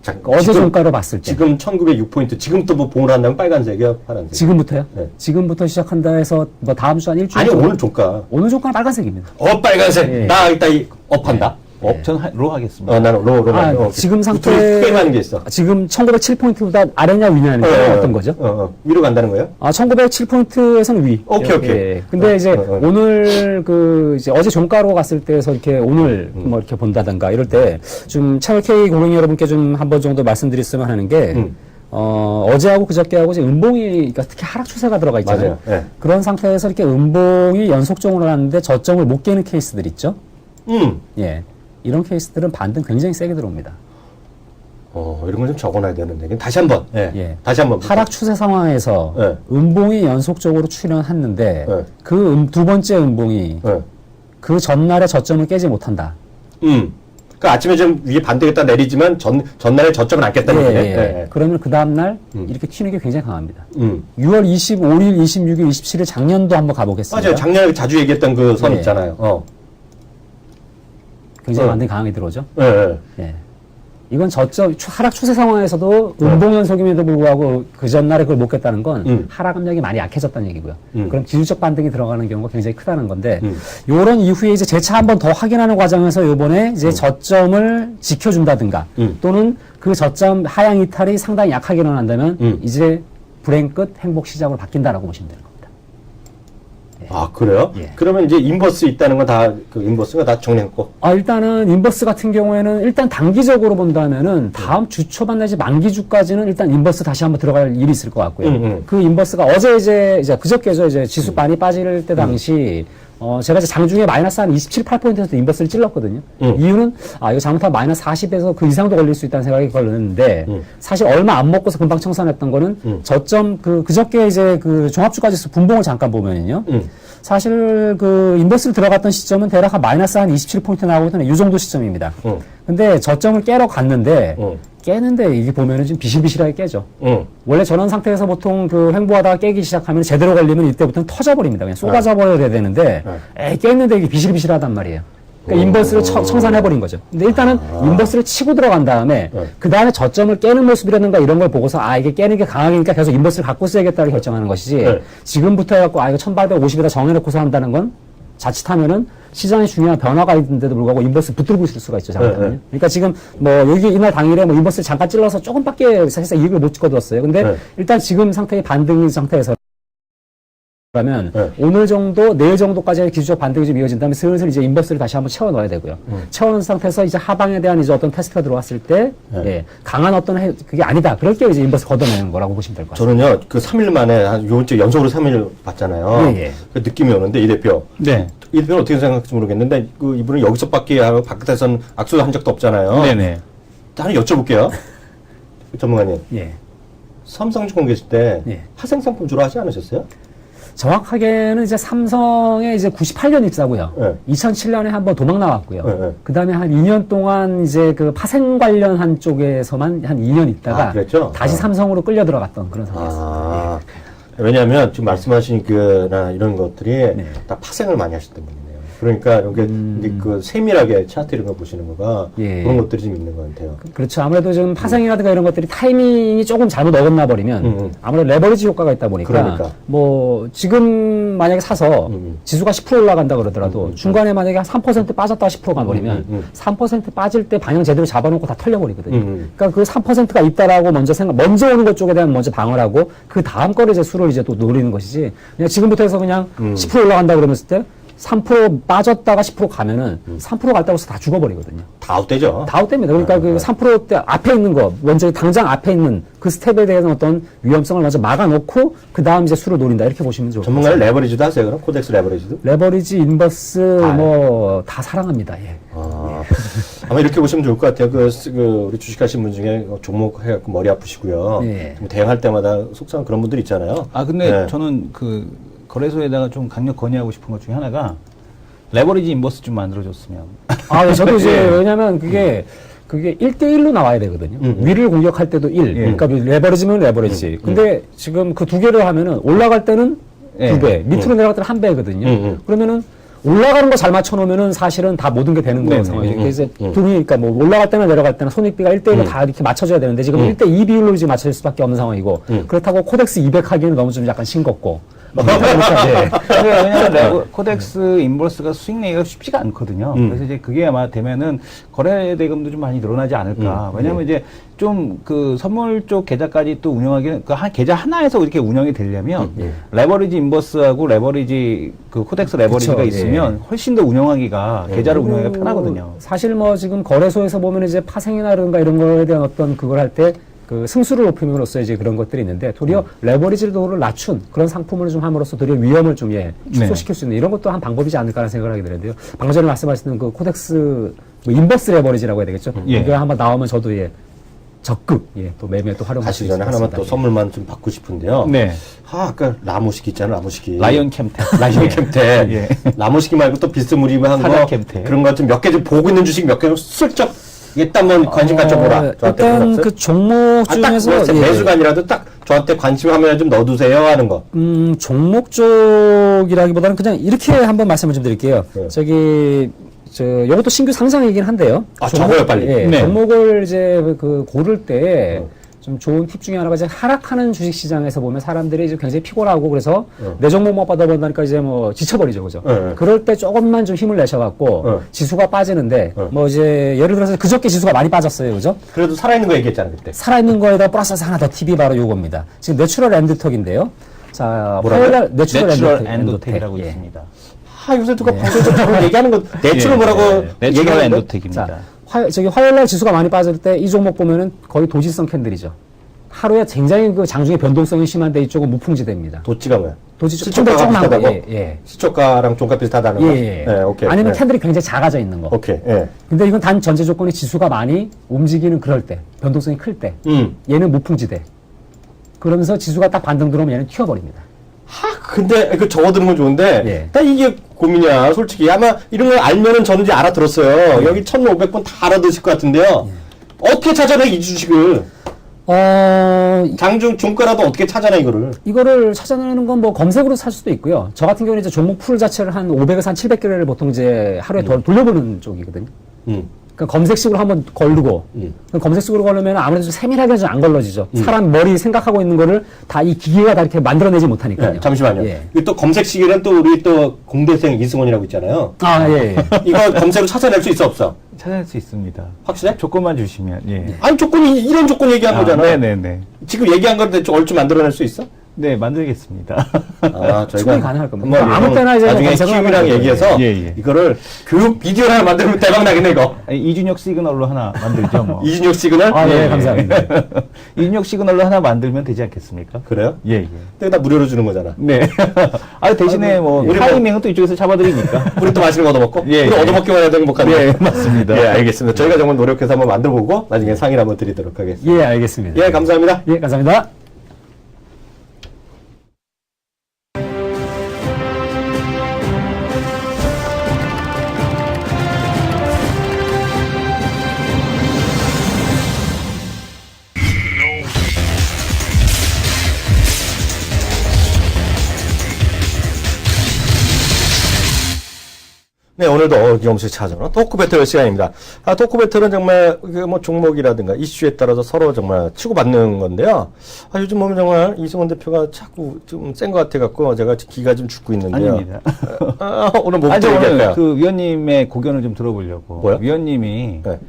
S1: 자,
S3: 어제 종가로 봤을 때.
S1: 지금 1906포인트, 지금부터 뭐 봉을 한다면 빨간색이요? 파란색?
S3: 지금부터요?
S1: 네.
S3: 지금부터 시작한다 해서 뭐 다음 주 한 일주일.
S1: 아니,
S3: 정도?
S1: 오늘 종가.
S3: 오늘 종가는 빨간색입니다.
S1: 빨간색.
S3: 예.
S1: 나 이따 업한다.
S2: 전 로 하겠습니다.
S1: 나는 로.
S3: 지금 상태.
S1: 크게 가는 게 있어.
S3: 지금 1907포인트보다 아래냐 위냐는 어떤 거죠?
S1: 위로 간다는 거예요?
S3: 1907포인트에서는 위.
S1: 오케이.
S3: 예. 근데 이제 오늘 이제 어제 종가로 갔을 때에서 이렇게 오늘 뭐 이렇게 본다든가 이럴 때 좀 채널 K 고객 여러분께 좀 한 번 정도 말씀드렸으면 하는 게 어제하고 그저께하고 이제 음봉이, 그러니까 특히 하락 추세가 들어가 있잖아요.
S1: 맞아요. 예.
S3: 그런 상태에서 이렇게 음봉이 연속적으로 나는데 저점을 못 깨는 케이스들 있죠? 예. 이런 케이스들은 반등 굉장히 세게 들어옵니다.
S1: 이런 걸 좀 적어놔야 되는데. 다시 한 번.
S3: 예.
S1: 다시 한 번.
S3: 하락 추세 상황에서
S1: 예.
S3: 음봉이 연속적으로 출현했는데
S1: 예.
S3: 그 두 번째 음봉이
S1: 예.
S3: 그 전날의 저점을 깨지 못한다.
S1: 그 아침에 좀 위에 반대겠다 내리지만 전날에 저점은 앉겠다는 얘기네. 예.
S3: 그러면 그 다음날 이렇게 튀는 게 굉장히 강합니다. 6월 25일, 26일, 27일 작년도 한번 가보겠습니다.
S1: 맞아요. 작년에 자주 얘기했던 그 선
S3: 예.
S1: 있잖아요.
S3: 굉장히 완전히 강하게 들어오죠.
S1: 예, 예.
S3: 예. 이건 저점 하락 추세 상황에서도 음봉 연속임에도 불구하고 그 전날에 그걸 못 깼다는 건 하락 압력이 많이 약해졌다는 얘기고요. 그럼 기술적 반등이 들어가는 경우가 굉장히 크다는 건데 요런 이후에 이제 재차 한번 더 확인하는 과정에서 요번에 이제 저점을 지켜준다든가 또는 그 저점 하향 이탈이 상당히 약하게 일어난다면 이제 불행 끝 행복 시작으로 바뀐다라고 보시면 되는 겁니다.
S1: 아, 그래요?
S3: 예.
S1: 그러면 이제 인버스 있다는 건 다, 그 인버스가 다 정리했고.
S3: 일단은 인버스 같은 경우에는 일단 단기적으로 본다면은 다음 주 초반 내지 만기주까지는 일단 인버스 다시 한번 들어갈 일이 있을 것 같고요. 그 인버스가 어제 이제 그저께죠. 이제 지수 많이 빠질 때 당시 제가 이제 장중에 마이너스 한 27, 8%에서 인버스를 찔렀거든요. 이유는 이거 잘못하면 마이너스 40에서 그 이상도 걸릴 수 있다는 생각이 걸렸는데 사실 얼마 안 먹고서 금방 청산했던 거는 저점 그저께 이제 그 종합주가지수 분봉을 잠깐 보면은요. 사실 그 인버스를 들어갔던 시점은 대략 한 마이너스 한 27포인트 나오거든요. 이 정도 시점입니다. 근데 저점을 깨러 갔는데 깨는데 이게 보면은 좀 비실비실하게 깨죠. 원래 저런 상태에서 보통 그 횡보하다가 깨기 시작하면 제대로 걸리면 이때부터는 터져버립니다. 그냥 쏟아져 버려야 되는데 깼는데 이게 비실비실하단 말이에요. 그러니까 인버스를 청산해버린 거죠. 근데 일단은 인버스를 치고 들어간 다음에 그 다음에 저점을 깨는 모습이라든가 이런 걸 보고서 이게 깨는 게 강하니까 계속 인버스를 갖고 써야겠다고 결정하는 것이지 지금부터 해갖고 이거 1850이다 정해놓고서 한다는 건 자칫하면은 시장에 중요한 변화가 있는데도 불구하고 인버스 붙들고 있을 수가 있죠, 잘못하면. 그러니까 지금 뭐 여기 이날 당일에 뭐 인버스를 잠깐 찔러서 조금밖에 사실상 이익을 못 거두었어요. 근데 일단 지금 상태의 반등인 상태에서 그러면 오늘 정도, 내일 정도까지의 기술적 반등이 좀 이어진다면 슬슬 이제 인버스를 다시 한번 채워 넣어야 되고요. 채워놓은 상태에서 이제 하방에 대한 이제 어떤 테스트가 들어왔을 때, 강한 어떤 그게 아니다. 그럴 때 이제 인버스 걷어내는 거라고 보시면 될 것 같습니다.
S1: 저는요, 그 3일 만에, 한 요번주 연속으로 3일 봤잖아요. 그 느낌이 오는데, 이 대표.
S2: 네.
S1: 이 대표는 어떻게 생각할지 모르겠는데, 그 이분은 여기서밖에 하고 바깥에서는 악수를 한 적도 없잖아요.
S2: 네네.
S1: 하나 여쭤볼게요. 전문가님.
S3: 예.
S1: 삼성증권 계실 때, 파생 상품 주로 하지 않으셨어요?
S3: 정확하게는 이제 삼성에 이제 98년 입사고요. 2007년에 한번 도망 나왔고요. 그 다음에 한 2년 동안 이제 그 파생 관련한 쪽에서만 한 2년 있다가 다시 삼성으로 끌려 들어갔던 그런 상황이었습니다.
S1: 왜냐하면 지금 말씀하신 그나 이런 것들이 다 파생을 많이 하셨던 분이네요. 그러니까 이게 그 세밀하게 차트 이런 거 보시는 거가 그런 것들이 좀 있는 것 같아요.
S3: 그렇죠. 아무래도 좀 파생이라든가 이런 것들이 타이밍이 조금 잘못 어긋나 버리면 아무래도 레버리지 효과가 있다 보니까 뭐 지금 만약에 사서 지수가 10% 올라간다 그러더라도 중간에 만약에 한 3% 빠졌다 10% 가버리면 3% 빠질 때 방향 제대로 잡아놓고 다 털려버리거든요. 그러니까 그 3%가 있다라고 먼저 오는 것 쪽에 대한 먼저 방어를 하고 그 다음 거를 이제 수를 이제 또 노리는 것이지 그냥 지금부터 해서 그냥 10% 올라간다 그러면서 때 3% 빠졌다가 10% 가면은 3% 갔다고 해서 다 죽어버리거든요.
S1: 다 아웃되죠.
S3: 다 아웃됩니다. 그러니까 그 3%대 앞에 있는 거, 먼저 당장 앞에 있는 그 스텝에 대한 어떤 위험성을 먼저 막아놓고 그 다음 이제 수를 노린다. 이렇게 보시면 좋을 것 같습니다.
S1: 전문가는 레버리지도 하세요, 그럼? 코덱스 레버리지도?
S3: 레버리지, 인버스, 뭐, 다 사랑합니다. 예.
S1: 아마 이렇게 보시면 좋을 것 같아요. 우리 주식하신 분 중에 종목 해갖고 머리 아프시고요. 대응할 때마다 속상한 그런 분들 있잖아요.
S2: 근데 저는 거래소에다가 좀 강력 건의하고 싶은 것 중에 하나가 레버리지 인버스 좀 만들어줬으면.
S3: 저도 이제 왜냐면 그게 1대1로 나와야 되거든요. 위를 공격할 때도 1. 그러니까 레버리지면 레버리지. 근데 지금 그 두 개를 하면은 올라갈 때는 2배, 밑으로 내려갈 때는 1배거든요. 그러면은 올라가는 거 잘 맞춰놓으면은 사실은 다 모든 게 되는 거예요, 상황이. 그래서 그러니까 뭐 올라갈 때나 내려갈 때나 손익비가 1대1로 다 이렇게 맞춰져야 되는데 지금 1대2 비율로 지금 맞춰질 수밖에 없는 상황이고 그렇다고 코덱스 200 하기에는 너무 좀 약간 싱겁고.
S2: 왜냐면 코덱스 인버스가 수익 내기가 쉽지가 않거든요. 그래서 이제 그게 아마 되면은 거래 대금도 좀 많이 늘어나지 않을까. 왜냐면 이제 좀 그 선물 쪽 계좌까지 또 운영하기는 그 계좌 하나에서 이렇게 운영이 되려면 레버리지 인버스하고 레버리지 그 코덱스 레버리지가 있으면 훨씬 더 운영하기가 계좌를 운영하기가 편하거든요.
S3: 사실 뭐 지금 거래소에서 보면 이제 파생이나든가 이런 거에 대한 어떤 그걸 할 때 그 승수를 높임으로써 이제 그런 것들이 있는데 도리어 레버리지도를 낮춘 그런 상품을 좀 함으로써 도리어 위험을 좀 축소시킬 수 있는 이런 것도 한 방법이지 않을까라는 생각을 하게 되는데요. 방금 전에 말씀하셨던 그 코덱스 뭐 인버스 레버리지라고 해야 되겠죠. 이거 한번 나오면 저도 적극 또 매매 또 활용할 수
S1: 가시기
S3: 있습니다.
S1: 전에 하나만 또 선물만 좀 받고 싶은데요.
S2: 네.
S1: 아까 나무식이 있잖아, 나무식이.
S2: 라이언 캠텍.
S1: 라이언 캠텍.
S2: 예.
S1: 나무식이 말고 또 비스무리한
S2: 사자
S1: 거
S2: 캠텍.
S1: 그런 거 좀 몇 개 좀 보고 있는 주식 몇 개 좀 슬쩍 일단 뭐 관심 가져보라. 저한테
S3: 일단
S1: 그런 거
S3: 그 종목
S1: 딱
S3: 중에서
S1: 매수가 아니라도 딱 저한테 관심 화면에 좀 넣어두세요 하는 거.
S3: 종목 쪽이라기보다는 그냥 이렇게 한번 말씀을 좀 드릴게요.
S1: 네.
S3: 요것도 신규 상장이긴 한데요.
S1: 적어요, 빨리.
S3: 네.
S2: 네.
S3: 종목을 이제 고를 때 좀 좋은 팁 중에 하나가 이제 하락하는 주식 시장에서 보면 사람들이 이제 굉장히 피곤하고 그래서 내 종목만 받아본다니까 이제 뭐 지쳐버리죠, 그죠?
S1: 네.
S3: 그럴 때 조금만 좀 힘을 내셔갖고 지수가 빠지는데 뭐 이제 예를 들어서 그저께 지수가 많이 빠졌어요, 그죠?
S1: 그래도 살아있는 거 얘기했잖아, 그때.
S3: 살아있는 거에다 플러스 하나 더 팁이 바로 요겁니다. 지금 내추럴 엔드턱인데요. 자, 화요일날
S2: 내추럴 엔도텍이라고 있습니다.
S1: 아, 요새 누가 방송적으로 얘기하는 거, 내추럴 뭐라고
S2: 내추럴
S1: 얘기하는 거?
S2: 엔도텍입니다.
S3: 자, 화요일날 지수가 많이 빠질 때 이 종목 보면은 거의 도지성 캔들이죠. 하루에 굉장히 그 장중에 변동성이 심한데 이쪽은 무풍지대입니다.
S1: 도치가 뭐야?
S3: 시초가
S1: 조금만 거.
S3: 예.
S1: 시초가랑 종가 비슷하다는 거?
S3: 예.
S1: 네, 오케이.
S3: 아니면
S1: 네.
S3: 캔들이 굉장히 작아져 있는 거.
S1: 오케이, 예.
S3: 근데 이건 단 전제 조건이 지수가 많이 움직이는 그럴 때, 변동성이 클 때. 얘는 무풍지대. 그러면서 지수가 딱 반등 들어오면 얘는 튀어버립니다.
S1: 근데 그 적어두는 건 좋은데
S3: 예.
S1: 나 이게 고민이야 솔직히. 아마 이런 걸 알면은 저는 이제 알아들었어요. 여기 1,500번 다 알아들으실 것 같은데요. 어떻게 찾아내 이 주식을? 장중 종가라도 어떻게 찾아내 이거를?
S3: 이거를 찾아내는 건 뭐 검색으로 살 수도 있고요. 저 같은 경우는 이제 종목 풀 자체를 한 500에서 한 700개를 보통 이제 하루에 돌려보는 쪽이거든요. 그러니까 검색식으로 한번 걸르고 그럼 검색식으로 걸르면 아무래도 좀 세밀하게 좀 안 걸러지죠. 사람 머리 생각하고 있는 거를 다 이 기계가 다 이렇게 만들어내지 못하니까요.
S1: 네, 잠시만요.
S3: 예.
S1: 이또 검색식이란 또 우리 또 공대생 이승원이라고 있잖아요.
S3: 아, 예.
S1: 이거 검색으로 찾아낼 수 있어 없어?
S2: 찾아낼 수 있습니다.
S1: 확실해?
S2: 조건만 주시면. 예.
S1: 아니 조건이 이런 조건 얘기한 거잖아.
S2: 네네네.
S1: 지금 얘기한 거를 대충 얼추 만들어낼 수 있어?
S2: 네, 만들겠습니다.
S1: 아,
S3: 충분히 가능할 겁니다.
S1: 한번
S3: 아무 때나 이제
S1: 나중에
S3: 검색을
S1: 키움이랑
S3: 하면
S1: 얘기해서
S2: 예, 예.
S1: 이거를 교육 비디오 하나 만들면 대박 나겠네 이거.
S2: 아니, 이준혁 시그널로 하나 만들죠, 뭐.
S1: 이준혁 시그널?
S3: 아, 예, 감사합니다.
S2: 이준혁 시그널로 하나 만들면 되지 않겠습니까?
S1: 그래요?
S2: 예, 예.
S1: 근데 다 무료로 주는 거잖아.
S2: 네. 아, 대신에 뭐,
S1: 우리
S2: 타이밍은 또 이쪽에서 잡아드리니까.
S1: 우리 또 맛있는 거 얻어먹고?
S2: 예,
S1: 우리
S2: 예.
S1: 얻어먹기만 해도 행복한데.
S2: 네, 맞습니다.
S1: 예, 알겠습니다. 저희가 정말 노력해서 한번 만들어보고 나중에 상의를 한번 드리도록 하겠습니다.
S3: 예, 알겠습니다.
S1: 예, 감사합니다.
S3: 예, 감사합니다.
S1: 네, 오늘도 어김없이 찾아오는 토크 배틀 시간입니다. 토크 배틀은 정말 뭐 종목이라든가 이슈에 따라서 서로 정말 치고받는 건데요. 요즘 보면 정말 이승원 대표가 자꾸 좀 센 것 같아갖고 제가 기가 좀 죽고 있는데요.
S2: 아닙니다.
S1: 오늘 뭐부터
S2: 아니, 오늘
S1: 얘기할까요?
S2: 그 위원님의 고견을 좀 들어보려고.
S1: 뭐요?
S2: 위원님이
S1: 네.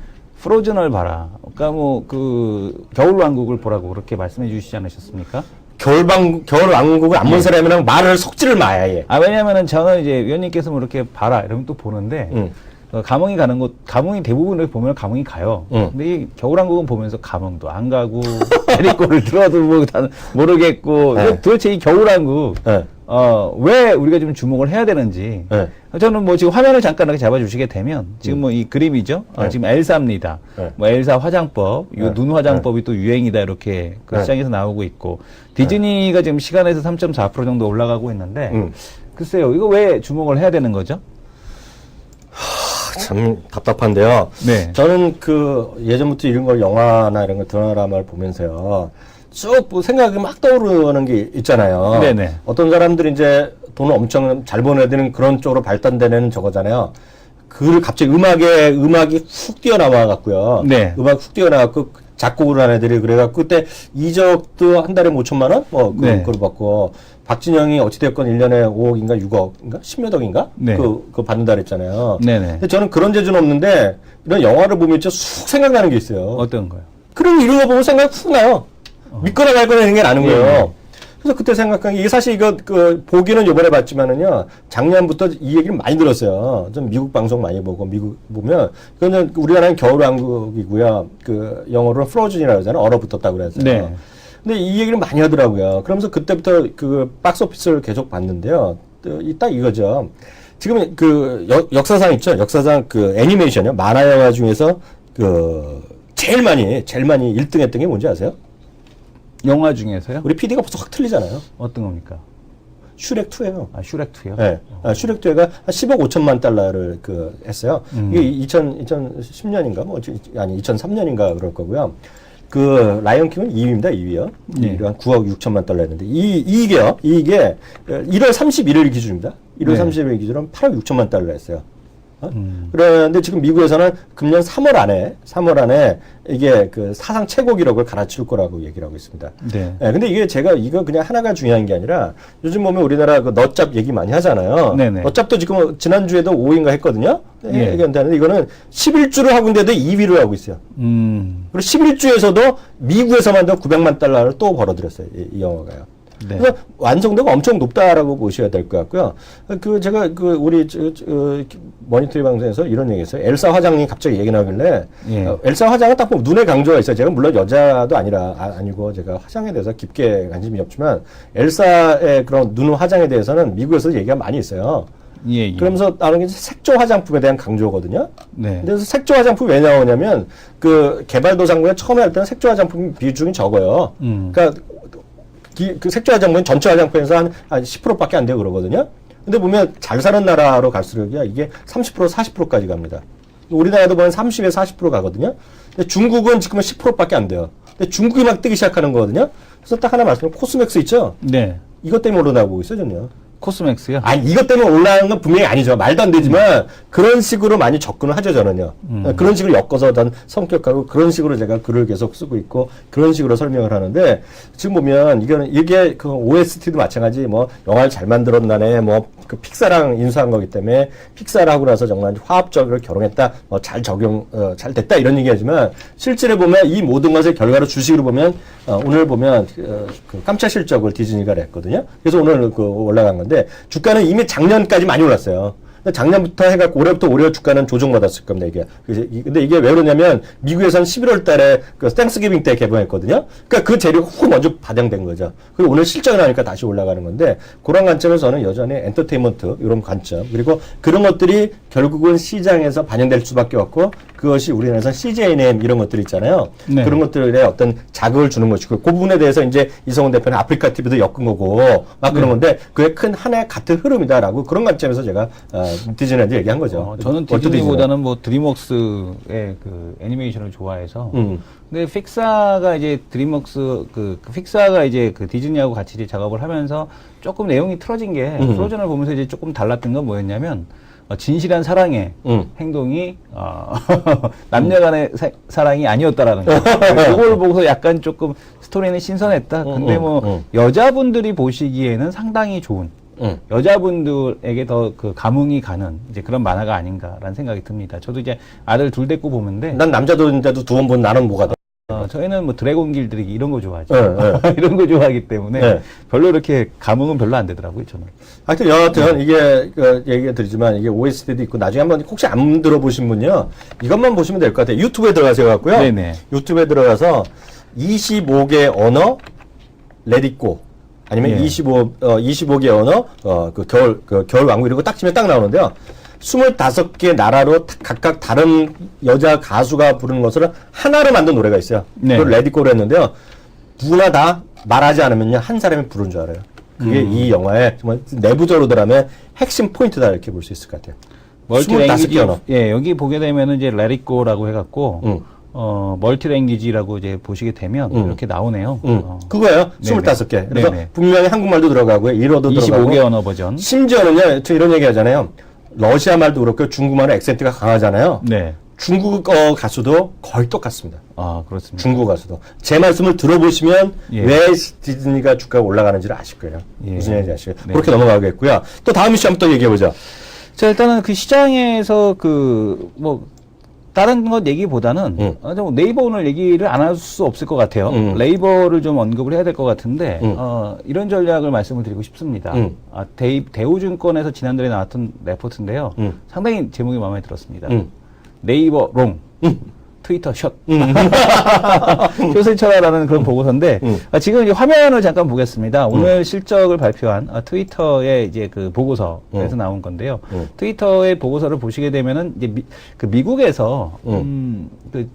S2: 프로즌을 봐라. 그러니까 뭐 그 겨울왕국을 보라고 그렇게 말씀해 주시지 않으셨습니까?
S1: 겨울왕국을 안 본 사람이랑 말을 속지를 마야, 예.
S2: 아, 왜냐면은 저는 이제 위원님께서 뭐 이렇게 봐라 이러면 또 보는데 감흥이 가는 곳, 감흥이 대부분 이렇게 보면 감흥이 가요. 근데 이 겨울왕국은 보면서 감흥도 안 가고 캐릭터를 들어도 뭐 다 모르겠고
S1: 네.
S2: 도대체 이 겨울왕국
S1: 네.
S2: 왜 우리가 좀 주목을 해야 되는지
S1: 네.
S2: 저는 뭐 지금 화면을 잠깐 이렇게 잡아주시게 되면 지금 뭐 이 그림이죠.
S1: 네.
S2: 지금 엘사입니다.
S1: 네.
S2: 뭐 엘사 화장법, 이
S1: 네.
S2: 눈 화장법이 또 유행이다 이렇게 그
S1: 네.
S2: 시장에서 나오고 있고 디즈니가 지금 시간에서 3.4% 정도 올라가고 있는데 글쎄요 이거 왜 주목을 해야 되는 거죠?
S1: 참 답답한데요.
S2: 네.
S1: 저는 그 예전부터 이런 걸 영화나 이런 거 드라마를 보면서요. 쭉 생각이 막 떠오르는 게 있잖아요.
S2: 네네.
S1: 어떤 사람들이 이제 돈을 엄청 잘 버는 애들은 그런 쪽으로 발단되는 저거잖아요. 그 갑자기 음악이 훅 뛰어나와 갖고요.
S2: 네.
S1: 음악 훅 뛰어나갖고 작곡을 한 애들이 그래갖고 그때 이적도 한 달에 5천만 원?
S2: 네.
S1: 그걸 받고 박진영이 어찌됐건 1년에 5억인가 6억인가 10몇 억인가?
S2: 네.
S1: 그거 받는다 그랬잖아요.
S2: 네네.
S1: 근데 저는 그런 재주는 없는데 이런 영화를 보면 진짜 쑥 생각나는 게 있어요.
S2: 어떤 거요?
S1: 그럼 이런 거 보면 생각이 훅 나요. 믿거나 말거나 하는 게 나는 거예요.
S2: 예.
S1: 그래서 그때 생각한 게 이게 사실 이거 보기는 요번에 봤지만은요. 작년부터 이 얘기를 많이 들었어요. 좀 미국 방송 많이 보고 미국 보면 이거는 우리나라는 겨울왕국이고요. 그 영어로 프로즌이라고 하잖아요. 얼어붙었다고 그래서요.
S2: 네.
S1: 근데 이 얘기를 많이 하더라고요. 그러면서 그때부터 그 박스 오피스를 계속 봤는데요. 딱 이거죠. 지금 그 역사상 있죠. 역사상 그 애니메이션이요. 만화 영화 중에서 그 제일 많이 1등 했던 게 뭔지 아세요?
S2: 영화 중에서요?
S1: 우리 PD가 벌써 확 틀리잖아요.
S2: 어떤 겁니까?
S1: 슈렉 2예요.
S2: 아, 슈렉 2요?
S1: 네. 슈렉 2가 한 10억 5천만 달러를 했어요. 이게 2010년인가 아니 2003년인가 그럴 거고요. 그 라이언 킹은 2위입니다. 2위요.
S2: 네.
S1: 2위로 한 9억 6천만 달러 했는데 이게 1월 31일 기준입니다. 1월
S2: 네.
S1: 31일 기준으로 8억 6천만 달러 했어요. 그런데 지금 미국에서는 금년 3월 안에 이게 그 사상 최고 기록을 갈아치울 거라고 얘기를 하고 있습니다.
S2: 네.
S1: 근데 이거 그냥 하나가 중요한 게 아니라 요즘 보면 우리나라 그 너짭 얘기 많이 하잖아요.
S2: 네네.
S1: 너짭도 지금 지난주에도 5위인가 했거든요.
S2: 네.
S1: 얘기한다는데 이거는 11주를 하고 있는데도 2위를 하고 있어요. 그리고 11주에서도 미국에서만 더 900만 달러를 또 벌어들였어요. 이 영화가요.
S2: 네.
S1: 그래서 완성도가 엄청 높다라고 보셔야 될 것 같고요. 제가 우리 머니터리 방송에서 이런 얘기했어요. 엘사 화장님 갑자기 얘기 나길래
S2: 예.
S1: 엘사 화장은 딱 보면 눈에 강조가 있어요. 제가 물론 여자도 아니고 제가 화장에 대해서 깊게 관심이 없지만 엘사의 그런 눈 화장에 대해서는 미국에서 얘기가 많이 있어요.
S2: 예, 예.
S1: 그러면서 나오는 게 색조 화장품에 대한 강조거든요.
S2: 네.
S1: 그래서 색조 화장품이 왜 나오냐면 그 개발도상국에 처음에 할 때는 색조 화장품 비중이 적어요. 그러니까 그 색조 화장품은 전체 화장품에서 한 10%밖에 안 되고 그러거든요. 근데 보면 잘 사는 나라로 갈수록이야 이게 30% 40%까지 갑니다. 우리나라도 보면 30에서 40% 가거든요. 근데 중국은 지금은 10%밖에 안 돼요. 근데 중국이 막 뜨기 시작하는 거거든요. 그래서 딱 하나 말씀드리면 코스맥스 있죠?
S2: 네.
S1: 이것 때문에 올라가고 있어요, 저는요.
S2: 코스맥스요?
S1: 아니, 이것 때문에 올라가는 건 분명히 아니죠. 말도 안 되지만, 그런 식으로 많이 접근을 하죠, 저는요. 그런 식으로 엮어서 전 성격하고, 그런 식으로 제가 글을 계속 쓰고 있고, 그런 식으로 설명을 하는데, 지금 보면, 이게 그 OST도 마찬가지, 영화를 잘 만들었나네, 그 픽사랑 인수한 거기 때문에, 픽사를 하고 나서 정말 화합적으로 결혼했다, 잘 됐다, 이런 얘기 하지만, 실제로 보면 이 모든 것의 결과로 주식으로 보면, 오늘 보면, 그 깜짝 실적을 디즈니가 냈거든요. 그래서 오늘 올라간 건데, 주가는 이미 작년까지 많이 올랐어요. 작년부터 해갖고 올해 주가는 조정받았을 겁니다, 이게. 근데 이게 왜 그러냐면, 미국에서는 11월 달에 그 땡스기빙 때 개봉했거든요. 그러니까 그 재료가 훅 먼저 반영된 거죠. 그리고 오늘 실적이 나니까 다시 올라가는 건데, 그런 관점에서는 여전히 엔터테인먼트, 이런 관점, 그리고 그런 것들이 결국은 시장에서 반영될 수밖에 없고, 그것이 우리나라에서 CJNM 이런 것들 있잖아요.
S2: 네.
S1: 그런 것들에 어떤 자극을 주는 것이고, 그 부분에 대해서 이제 이성훈 대표는 아프리카 TV도 엮은 거고, 막 그런 건데, 그게 큰 하나의 같은 흐름이다라고 그런 관점에서 제가, 디즈니한테 얘기한 거죠.
S2: 저는 디즈니보다는 드림웍스의 그 애니메이션을 좋아해서. 근데 픽사가 이제 픽사가 이제 그 디즈니하고 같이 이제 작업을 하면서 조금 내용이 틀어진 게 프로전을 보면서 이제 조금 달랐던 건 뭐였냐면 진실한 사랑의 행동이 남녀 간의 사랑이 아니었다라는 거. 그걸 보고서 약간 조금 스토리는 신선했다. 근데 여자분들이 보시기에는 상당히 좋은 여자분들에게 더 그 감흥이 가는 이제 그런 만화가 아닌가라는 생각이 듭니다. 저도 이제 아들 둘 데리고 보는데
S1: 난 남자들인데도 두 번 본 나는 뭐가 더.
S2: 저희는 드래곤 길들이기 이런 거 좋아하죠. 이런 거 좋아하기 때문에 별로 이렇게 감흥은 별로 안 되더라고요, 저는.
S1: 하여튼 여하튼 이게 얘기 드리지만 이게 OST도 있고 나중에 한번 혹시 안 들어보신 분요 이것만 보시면 될 것 같아요. 유튜브에 들어가세요 갖고요.
S2: 네네.
S1: 유튜브에 들어가서 25개 언어 레디고 아니면 25개 언어 겨울 왕국 이런 거 딱 치면 딱 나오는데요. 25개 나라로 각각 다른 여자 가수가 부르는 것을 하나로 만든 노래가 있어요.
S2: 네.
S1: 그걸 레디꼬로 했는데요. 누구나 다 말하지 않으면요. 한 사람이 부른 줄 알아요. 그게 이 영화의 정말 내부적으로 들어가면 핵심 포인트다 이렇게 볼 수 있을 것 같아요.
S2: 멀티랭귀지 언어. 예, 여기 보게 되면은 이제 레디꼬라고 해갖고 멀티랭귀지라고 이제 보시게 되면 이렇게 나오네요.
S1: 그거예요.
S2: 네네.
S1: 25개. 그래서
S2: 네네.
S1: 분명히 한국말도 들어가고요. 일어도
S2: 25개
S1: 들어가고.
S2: 언어 버전.
S1: 심지어는요. 저 이런 얘기 하잖아요. 러시아 말도 그렇고 중국말은 액센트가 강하잖아요.
S2: 네.
S1: 중국어 가수도 거의 똑같습니다.
S2: 아, 그렇습니다.
S1: 중국어 가수도. 제 말씀을 들어보시면
S2: 예.
S1: 왜 디즈니가 주가가 올라가는지를 아실 거예요.
S2: 예.
S1: 무슨 얘기인지 아시고요.
S2: 네.
S1: 그렇게 넘어가겠고요. 또 다음 이슈 한번 또 얘기해보죠.
S2: 자, 일단은 그 시장에서 다른 것 얘기보다는 좀 네이버 오늘 얘기를 안 할 수 없을 것 같아요. 네이버를 좀 언급을 해야 될 것 같은데 이런 전략을 말씀을 드리고 싶습니다. 대우증권에서 지난달에 나왔던 레포트인데요. 상당히 제목이 마음에 들었습니다. 네이버 롱. 트위터 숏. 숏을 쳐라라는 그런 보고서인데, 지금 이제 화면을 잠깐 보겠습니다. 오늘 실적을 발표한 트위터의 이제 그 보고서에서 나온 건데요. 트위터의 보고서를 보시게 되면은 이제 그 미국에서,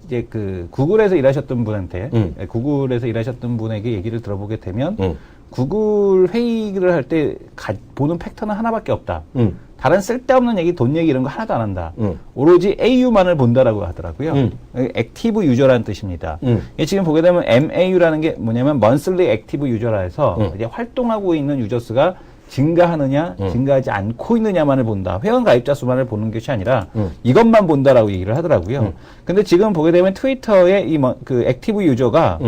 S2: 이제 그 구글에서 일하셨던 분한테, 구글에서 일하셨던 분에게 얘기를 들어보게 되면, 구글 회의를 할 때 보는 팩터는 하나밖에 없다. 다른 쓸데없는 얘기, 돈 얘기 이런 거 하나도 안 한다. 오로지 AU만을 본다라고 하더라고요. 액티브 유저라는 뜻입니다. 이게 지금 보게 되면 MAU라는 게 뭐냐면 Monthly Active User라 해서 이제 활동하고 있는 유저 수가 증가하느냐, 증가하지 않고 있느냐만을 본다. 회원 가입자 수만을 보는 것이 아니라 이것만 본다라고 얘기를 하더라고요. 근데 지금 보게 되면 트위터의 그 액티브 유저가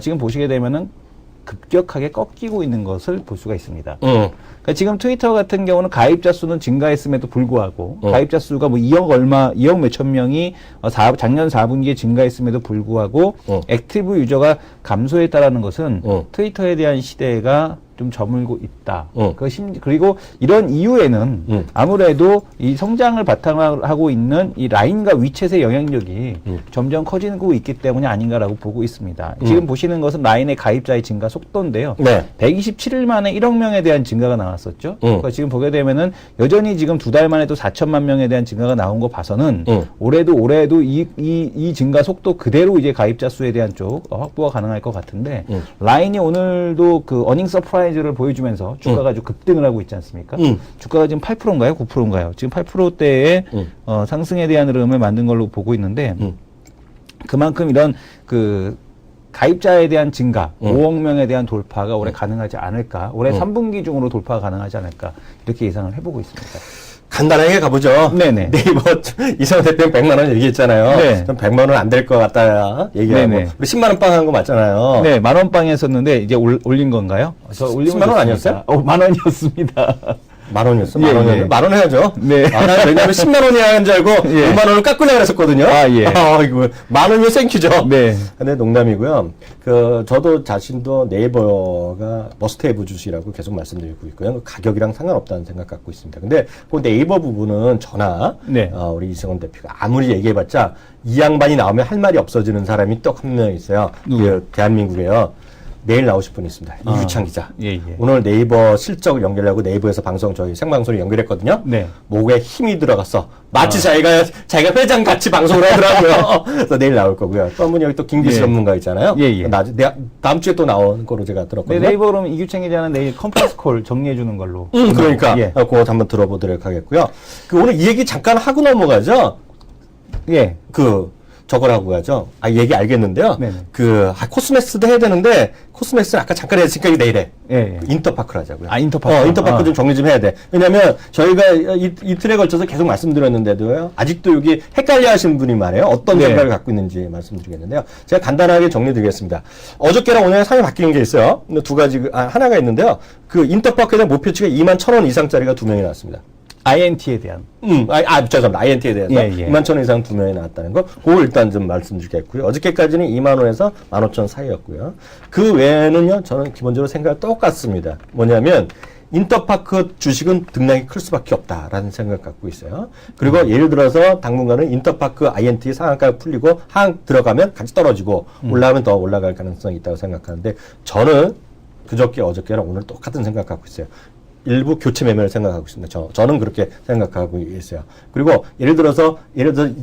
S2: 지금 보시게 되면은 급격하게 꺾이고 있는 것을 볼 수가 있습니다. 그러니까 지금 트위터 같은 경우는 가입자 수는 증가했음에도 불구하고 가입자 수가 뭐 2억 몇천 명이 작년 4분기에 증가했음에도 불구하고 액티브 유저가 감소했다라는 것은 트위터에 대한 시대가 좀 저물고 있다. 그리고 이런 이유에는 아무래도 이 성장을 바탕으로 하고 있는 이 라인과 위챗의 영향력이 점점 커지고 있기 때문이 아닌가라고 보고 있습니다. 지금 보시는 것은 라인의 가입자의 증가 속도인데요. 네. 127일 만에 1억 명에 대한 증가가 나왔었죠. 그러니까 지금 보게 되면은 여전히 지금 2달 만에 도 4천만 명에 대한 증가가 나온 거 봐서는 올해도 이 증가 속도 그대로 이제 가입자 수에 대한 쪽 확보가 가능할 것 같은데 라인이 오늘도 그 어닝 서프라이즈를 보여주면서 주가가 아주 급등을 하고 있지 않습니까? 주가가 지금 8%인가요? 9%인가요? 지금 8%대의 상승에 대한 흐름을 만든 걸로 보고 있는데 그만큼 이런 그 가입자에 대한 증가, 5억 명에 대한 돌파가 올해 가능하지 않을까? 올해 3분기 중으로 돌파가 가능하지 않을까? 이렇게 예상을 해보고 있습니다.
S1: 간단하게 가보죠. 네네. 네이버 이성호 대표는 100만 원 얘기했잖아요. 네. 좀 100만 원 안 될 것 같다 얘기하고. 네네. 우리 10만 원 빵 한 거 맞잖아요.
S2: 네, 만 원 빵 했었는데 이제 올린 건가요?
S1: 저 10만 원 아니었어요?
S2: 만 원이었습니다.
S1: 만 원이었어? 만 원이었네.
S2: 예.
S1: 만 원 해야죠.
S2: 네.
S1: 나 왜냐면 10만 원이야 하는 줄 알고 5만 원을 깎으려고 그랬었거든요. 이거 만 원이면 생큐죠. 네. 근데 농담이고요. 저도 자신도 네이버가 머스트헤브 주식이라고 계속 말씀드리고 있고요. 가격이랑 상관없다는 생각 갖고 있습니다. 근데 그 네이버 부분은 저나 우리 이승원 대표가 아무리 얘기해봤자 이 양반이 나오면 할 말이 없어지는 사람이 딱 한 명 있어요. 대한민국에요. 내일 나오실 분이 있습니다. 이규찬 기자. 오늘 네이버 실적을 연결하고 네이버에서 저희 생방송을 연결했거든요. 네. 목에 힘이 들어갔어. 마치 자기가 회장 같이 방송을 하더라고요. 그래서 내일 나올 거고요. 또 한 분이 여기 또 김기수 전문가 있잖아요. 다음 주에 또 나온 거로 제가 들었거든요.
S2: 네이버 그러면 이규찬 기자는 내일 컨퍼런스 콜 정리해 주는 걸로.
S1: 그러니까. 그거 한번 들어보도록 하겠고요. 오늘 이 얘기 잠깐 하고 넘어가죠. 저걸 하고 가죠. 얘기 알겠는데요. 코스맥스도 해야 되는데, 코스맥스는 아까 잠깐 했으니까 이게 내일에. 인터파크를 하자고요.
S2: 인터파크.
S1: 인터파크 좀 정리 좀 해야 돼. 왜냐면, 저희가 이틀에 걸쳐서 계속 말씀드렸는데도요. 아직도 여기 헷갈려 하시는 분이 많아요. 어떤 생각을 갖고 있는지 말씀드리겠는데요. 제가 간단하게 정리 드리겠습니다. 어저께랑 오늘 상이 바뀌는 게 있어요. 두 가지, 하나가 있는데요. 인터파크에 대한 목표치가 21,000원 이상짜리가 2명이 나왔습니다.
S2: INT에 대한.
S1: 죄송합니다. INT에 대해서 21,000원 이상 2명이 나왔다는 거. 그걸 일단 좀 말씀드리겠고요. 어저께까지는 2만원에서 15,000원 사이였고요. 그 외에는요, 저는 기본적으로 생각이 똑같습니다. 뭐냐면, 인터파크 주식은 등락이 클 수밖에 없다라는 생각을 갖고 있어요. 그리고 예를 들어서 당분간은 인터파크 INT 상한가가 풀리고 하향 들어가면 같이 떨어지고 올라가면 더 올라갈 가능성이 있다고 생각하는데 저는 그저께 어저께랑 오늘 똑같은 생각 갖고 있어요. 일부 교체 매매를 생각하고 있습니다. 저는 그렇게 생각하고 있어요. 그리고 예를 들어서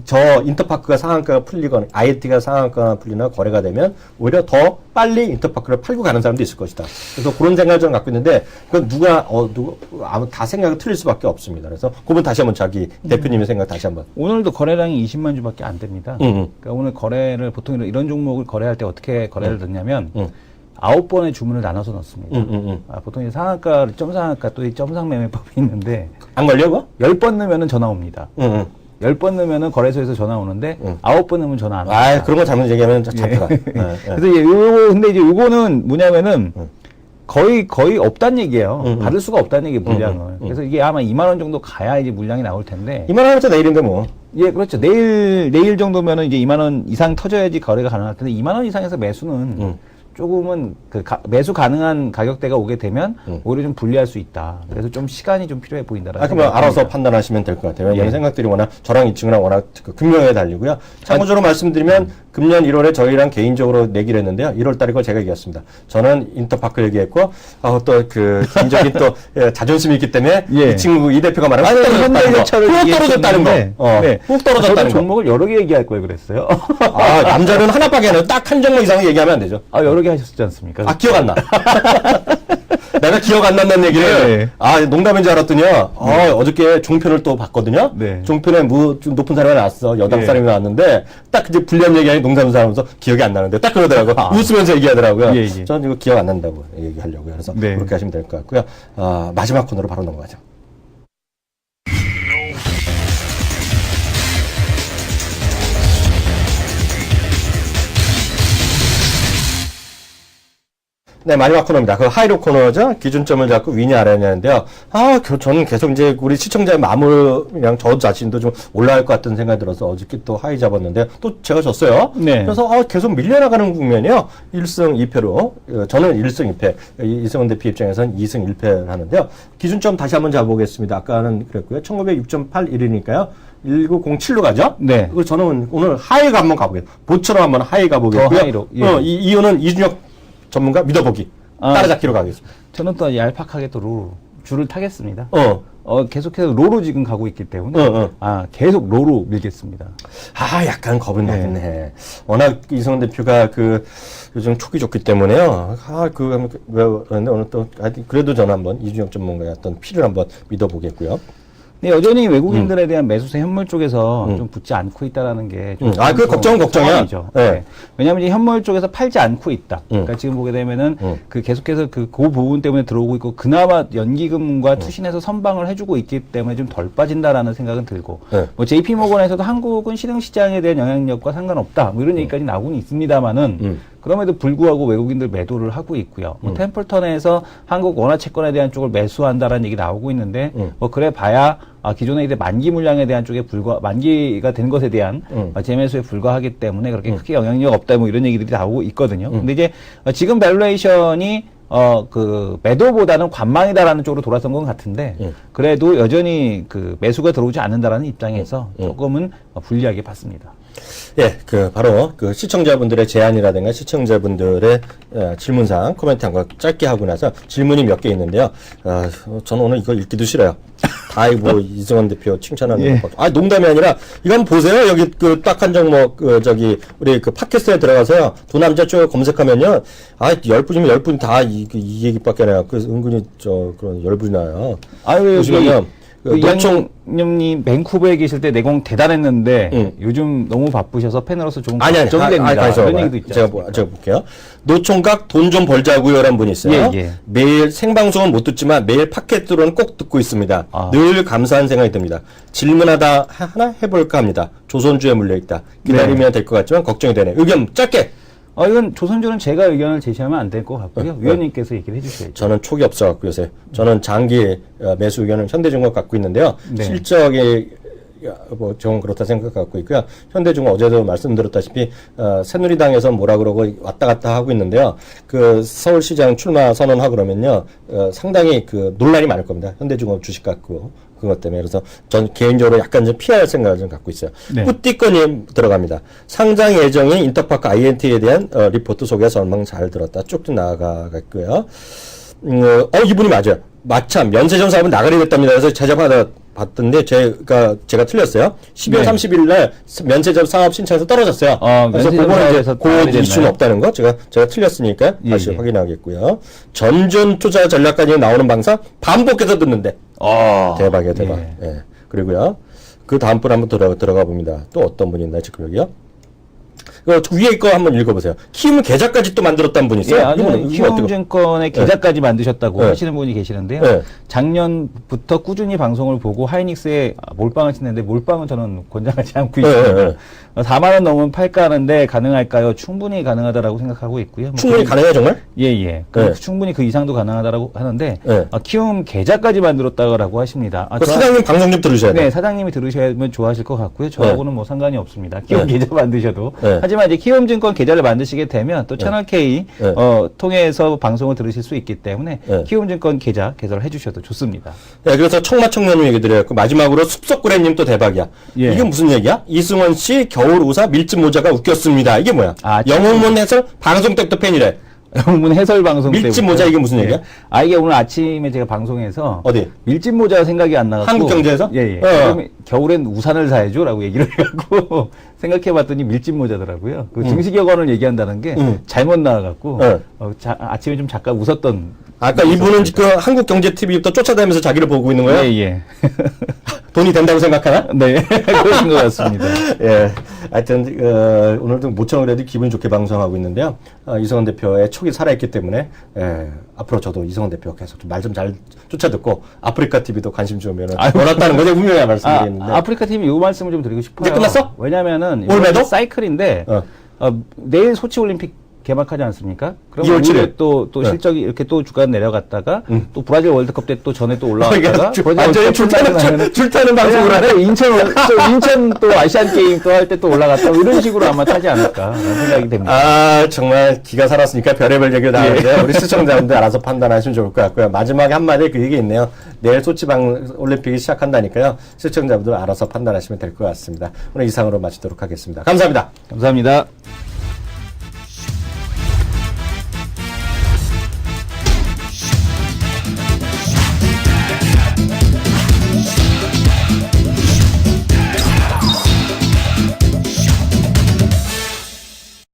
S1: 저 인터파크가 상한가가 풀리거나 INT가 상한가가 풀리나 거래가 되면 오히려 더 빨리 인터파크를 팔고 가는 사람도 있을 것이다. 그래서 그런 생각을 좀 갖고 있는데 그건 아무 다 생각이 틀릴 수밖에 없습니다. 그래서 그분 다시 한번 자기 대표님의 생각 다시 한번.
S2: 오늘도 거래량이 20만 주밖에 안 됩니다. 그러니까 오늘 거래를 보통 이런 종목을 거래할 때 어떻게 거래를 넣냐면 9번의 주문을 나눠서 넣습니다. 보통 이제 상한가, 점상한가 또 이 점상매매법이 있는데.
S1: 안 걸려, 그거?
S2: 10번 넣으면은 전화 옵니다. 10번 넣으면은 거래소에서 전화 오는데, 9번 넣으면 전화 안 옵니다.
S1: 그런 거 잘못 얘기하면 잡혀가.
S2: 그래서 근데 이제 요거는 뭐냐면은, 거의 없다는 얘기예요. 받을 수가 없다는 얘기예요, 물량을. 그래서 이게 아마 2만원 정도 가야 이제 물량이 나올 텐데.
S1: 2만원이면 내일인데 뭐.
S2: 그렇죠. 내일 정도면은 이제 2만원 이상 터져야지 거래가 가능할 텐데, 2만원 이상에서 매수는 조금은 매수 가능한 가격대가 오게 되면 오히려 좀 불리할 수 있다. 그래서 좀 시간이 좀 필요해 보인다라는.
S1: 그러면 알아서 판단하시면 될 것 같아요. 이런 생각들이 워낙 저랑 이 친구랑 워낙 금명에 달리고요. 참고적으로 말씀드리면 금년 1월에 저희랑 개인적으로 내기를 했는데요. 1월 달에 거 제가 얘기했습니다. 저는 인터파크 얘기했고 또 그 개인적인 또 자존심이 있기 때문에 이 친구 이 대표가 말하는 훅 떨어졌다는 거.
S2: 네.
S1: 훅 떨어졌다는 거.
S2: 종목을 여러 개 얘기할 걸 그랬어요.
S1: 남자는 하나밖에 안 해요. 딱 한 종목 이상 얘기하면 안 되죠.
S2: 여러 개 하셨지 않습니까?
S1: 기억 안 나. 내가 기억 안 난다는 얘기를 농담인 줄 알았더니요. 어저께 종편을 또 봤거든요.
S2: 네.
S1: 종편에 좀 높은 사람이 나왔어. 여당 사람이 나왔는데 딱 이제 불리한 얘기하니 농담인 사람으로서 기억이 안 나는데 딱 그러더라고요. 웃으면서 얘기하더라고요. 저는 이거 기억 안 난다고 얘기하려고요. 그래서 그렇게 하시면 될 것 같고요. 마지막 코너로 바로 넘어가죠. 네, 마지막 코너입니다. 그 하이로 코너죠. 기준점을 잡고 위냐 아래냐인데요. 저는 계속 이제 우리 시청자의 마음이랑 저 자신도 좀 올라갈 것 같은 생각이 들어서 어저께 또 하이 잡았는데 또 제가 졌어요.
S2: 네.
S1: 그래서 계속 밀려나가는 국면이요. 1승 2패로 저는 1승 2패, 이승원 대표 입장에서는 2승 1패를 하는데요. 기준점 다시 한번 잡아보겠습니다. 아까는 그랬고요. 1906.81이니까요. 1907로 가죠?
S2: 네.
S1: 그리고 저는 오늘 하이가 한번 가보겠습니다. 보처럼 한번 하이 가보겠고요.
S2: 더 하이로.
S1: 이유는 이준혁 전문가 믿어보기. 따라잡기로 가겠습니다.
S2: 저는 또 얄팍하게 또 줄을 타겠습니다. 계속해서 로로 지금 가고 있기 때문에 계속 로로 밀겠습니다.
S1: 약간 겁은 나긴 해. 워낙 이승원 대표가 요즘 촉이 좋기 때문에요. 그런데 오늘 또 그래도 저는 한번 이준혁 전문가의 어떤 피를 한번 믿어보겠고요.
S2: 네, 여전히 외국인들에 대한 매수세 현물 쪽에서 좀 붙지 않고 있다라는 게 좀
S1: 그 걱정이야.
S2: 네. 왜냐하면 이제 현물 쪽에서 팔지 않고 있다. 그러니까 지금 보게 되면은 계속해서 그 부분 때문에 들어오고 있고 그나마 연기금과 투신해서 선방을 해주고 있기 때문에 좀 덜 빠진다라는 생각은 들고 뭐 JP 모건에서도 한국은 신흥시장에 대한 영향력과 상관없다. 뭐 이런 얘기까지 나오고는 있습니다만은 그럼에도 불구하고 외국인들 매도를 하고 있고요. 뭐 템플턴에서 한국 원화 채권에 대한 쪽을 매수한다라는 얘기 나오고 있는데 뭐 그래 봐야 기존에 이제 만기 물량에 대한 쪽에 만기가 된 것에 대한 재매수에 불과하기 때문에 그렇게 크게 영향력 없다 뭐 이런 얘기들이 나오고 있거든요. 근데 이제 지금 밸류에이션이 매도보다는 관망이다라는 쪽으로 돌아선 것 같은데, 그래도 여전히 매수가 들어오지 않는다라는 입장에서 조금은 불리하게 봤습니다.
S1: 바로 시청자분들의 제안이라든가 시청자분들의 질문사항 코멘트 한 거 짧게 하고 나서 질문이 몇 개 있는데요. 저는 오늘 이거 읽기도 싫어요. 이승원 대표 칭찬하는 거. 농담이 아니라, 이거 한번 보세요. 여기 딱 한 종목, 우리 팟캐스트에 들어가서요. 두 남자 쪽 검색하면요. 10분이면 10분 다 이 얘기밖에 안 해요. 은근히 그런 열분이 나요. 보시면요.
S2: 이양님이 밴쿠버에 계실 때 내공 대단했는데 요즘 너무 바쁘셔서 팬으로서 조금 걱정이 됩니다. 그런 얘기도 있죠.
S1: 제가 볼게요. 노총각 돈 좀 벌자고요라는 분이 있어요. 매일 생방송은 못 듣지만 매일 팟캐스트로는 꼭 듣고 있습니다. 늘 감사한 생각이 듭니다. 질문하다 하나 해볼까 합니다. 조선주에 물려있다. 기다리면 될 것 같지만 걱정이 되네. 의견 짧게.
S2: 이건 조선주는 제가 의견을 제시하면 안 될 것 같고요. 위원님께서 얘기를 해주셔야죠.
S1: 저는 촉이 없어갖고 요새. 저는 장기 매수 의견은 현대중공업 갖고 있는데요. 실적이 좀 그렇다 생각하고 있고요. 현대중공업 어제도 말씀드렸다시피 새누리당에서 뭐라 그러고 왔다 갔다 하고 있는데요. 서울시장 출마 선언하고 그러면요. 상당히 논란이 많을 겁니다. 현대중공업 주식 갖고. 그것 때문에. 그래서 전 개인적으로 약간 좀 피할 생각을 좀 갖고 있어요. 뿌띠꺼님 들어갑니다. 상장 예정인 인터파크 INT에 대한 리포트 속에 전망 잘 들었다. 쭉쭉 나가겠고요. 이분이 맞아요. 마참 면세점 사업은 나가리 됐답니다. 그래서 찾아봤던데 제가 틀렸어요. 12월 30일 날 면세점 사업 신청에서 떨어졌어요. 그래서 그거는 이슈는 없다는 거 제가 틀렸으니까 다시 확인하겠고요. 전전 투자 전략까지 나오는 방사 반복해서 듣는데 대박이에요, 대박. 그리고요. 그 다음 분 한번 들어가 봅니다. 또 어떤 분이 있나 지금 여기요? 위에 거 한번 읽어보세요. 키움 계좌까지 또 만들었다는 분이 있어요.
S2: 키움증권의 계좌까지 만드셨다고 하시는 분이 계시는데요. 작년부터 꾸준히 방송을 보고 하이닉스에 몰빵을 치는데 몰빵은 저는 권장하지 않고 있습니다. 4만 원 넘으면 팔까 하는데 가능할까요? 충분히 가능하다라고 생각하고 있고요.
S1: 충분히 가능해요, 정말?
S2: 충분히 그 이상도 가능하다라고 하는데 키움 계좌까지 만들었다고 하십니다.
S1: 사장님 방송 좀 들으셔야 돼요.
S2: 네, 사장님이 들으시면 좋아하실 것 같고요. 저하고는 뭐 상관이 없습니다. 키움 계좌 만드셔도. 하지만 이제 키움증권 계좌를 만드시게 되면 또 채널 K
S1: 네.
S2: 통해서 방송을 들으실 수 있기 때문에
S1: 네.
S2: 키움증권 계좌 개설을 해주셔도 좋습니다.
S1: 네, 그래서 청마청년님 얘기 드렸고 마지막으로 숲속구레님 또 대박이야.
S2: 예.
S1: 이게 무슨 얘기야? 이승원 씨 겨울 우사 밀짚 모자가 웃겼습니다. 이게 뭐야?
S2: 아,
S1: 영웅문 해설 방송 때부터 팬이래.
S2: 영문 해설 방송
S1: 밀짚
S2: 때부터.
S1: 모자 이게 무슨 얘기야?
S2: 아 이게 오늘 아침에 제가 방송에서
S1: 어디?
S2: 밀짚 모자 생각이 안 나갖고
S1: 한국경제에서?
S2: 예예.
S1: 어.
S2: 그럼 겨울엔 우산을 사야죠라고 얘기를 해갖고 생각해봤더니 밀짚 모자더라고요. 그 증식여관을 얘기한다는 게 잘못 나와갖고 아침에 좀 잠깐 웃었던.
S1: 아까 이분은 그 한국경제TV부터 쫓아다니면서 자기를 보고 있는 거야?
S2: 예예.
S1: 돈이 된다고 생각하나?
S2: 네 그러신 것 같습니다.
S1: 예. 하여튼, 오늘도 모처럼 그래도 기분 좋게 방송하고 있는데요. 이성원 대표의 촉이 살아있기 때문에, 앞으로 저도 이성원 대표 계속 말 좀 잘 쫓아듣고, 아프리카 TV도 관심 주면 원했다는 거죠. 분명히 말씀드리겠는데.
S2: 아프리카 TV 이 말씀을 좀 드리고 싶어요.
S1: 이제 끝났어?
S2: 왜냐면은
S1: 올해도?
S2: 사이클인데 내일 소치 올림픽 개막하지 않습니까? 그럼
S1: 2월 7일.
S2: 또
S1: 네.
S2: 실적이 이렇게 또 주간 내려갔다가 또 브라질 월드컵 때 또 전에 또 올라갔다가
S1: 완전히 줄타는 방송을 하네.
S2: 인천 또 아시안 게임 또 할 때 또 올라갔다 이런 식으로 아마 타지 않을까 생각이 됩니다.
S1: 아, 정말 기가 살았으니까 별의별 얘기를 다 하는데 우리 시청자분들 알아서 판단하시면 좋을 것 같고요. 마지막에 한마디 그 얘기 있네요. 내일 소치 올림픽이 시작한다니까요. 시청자분들 알아서 판단하시면 될 것 같습니다. 오늘 이상으로 마치도록 하겠습니다. 감사합니다.
S2: 감사합니다.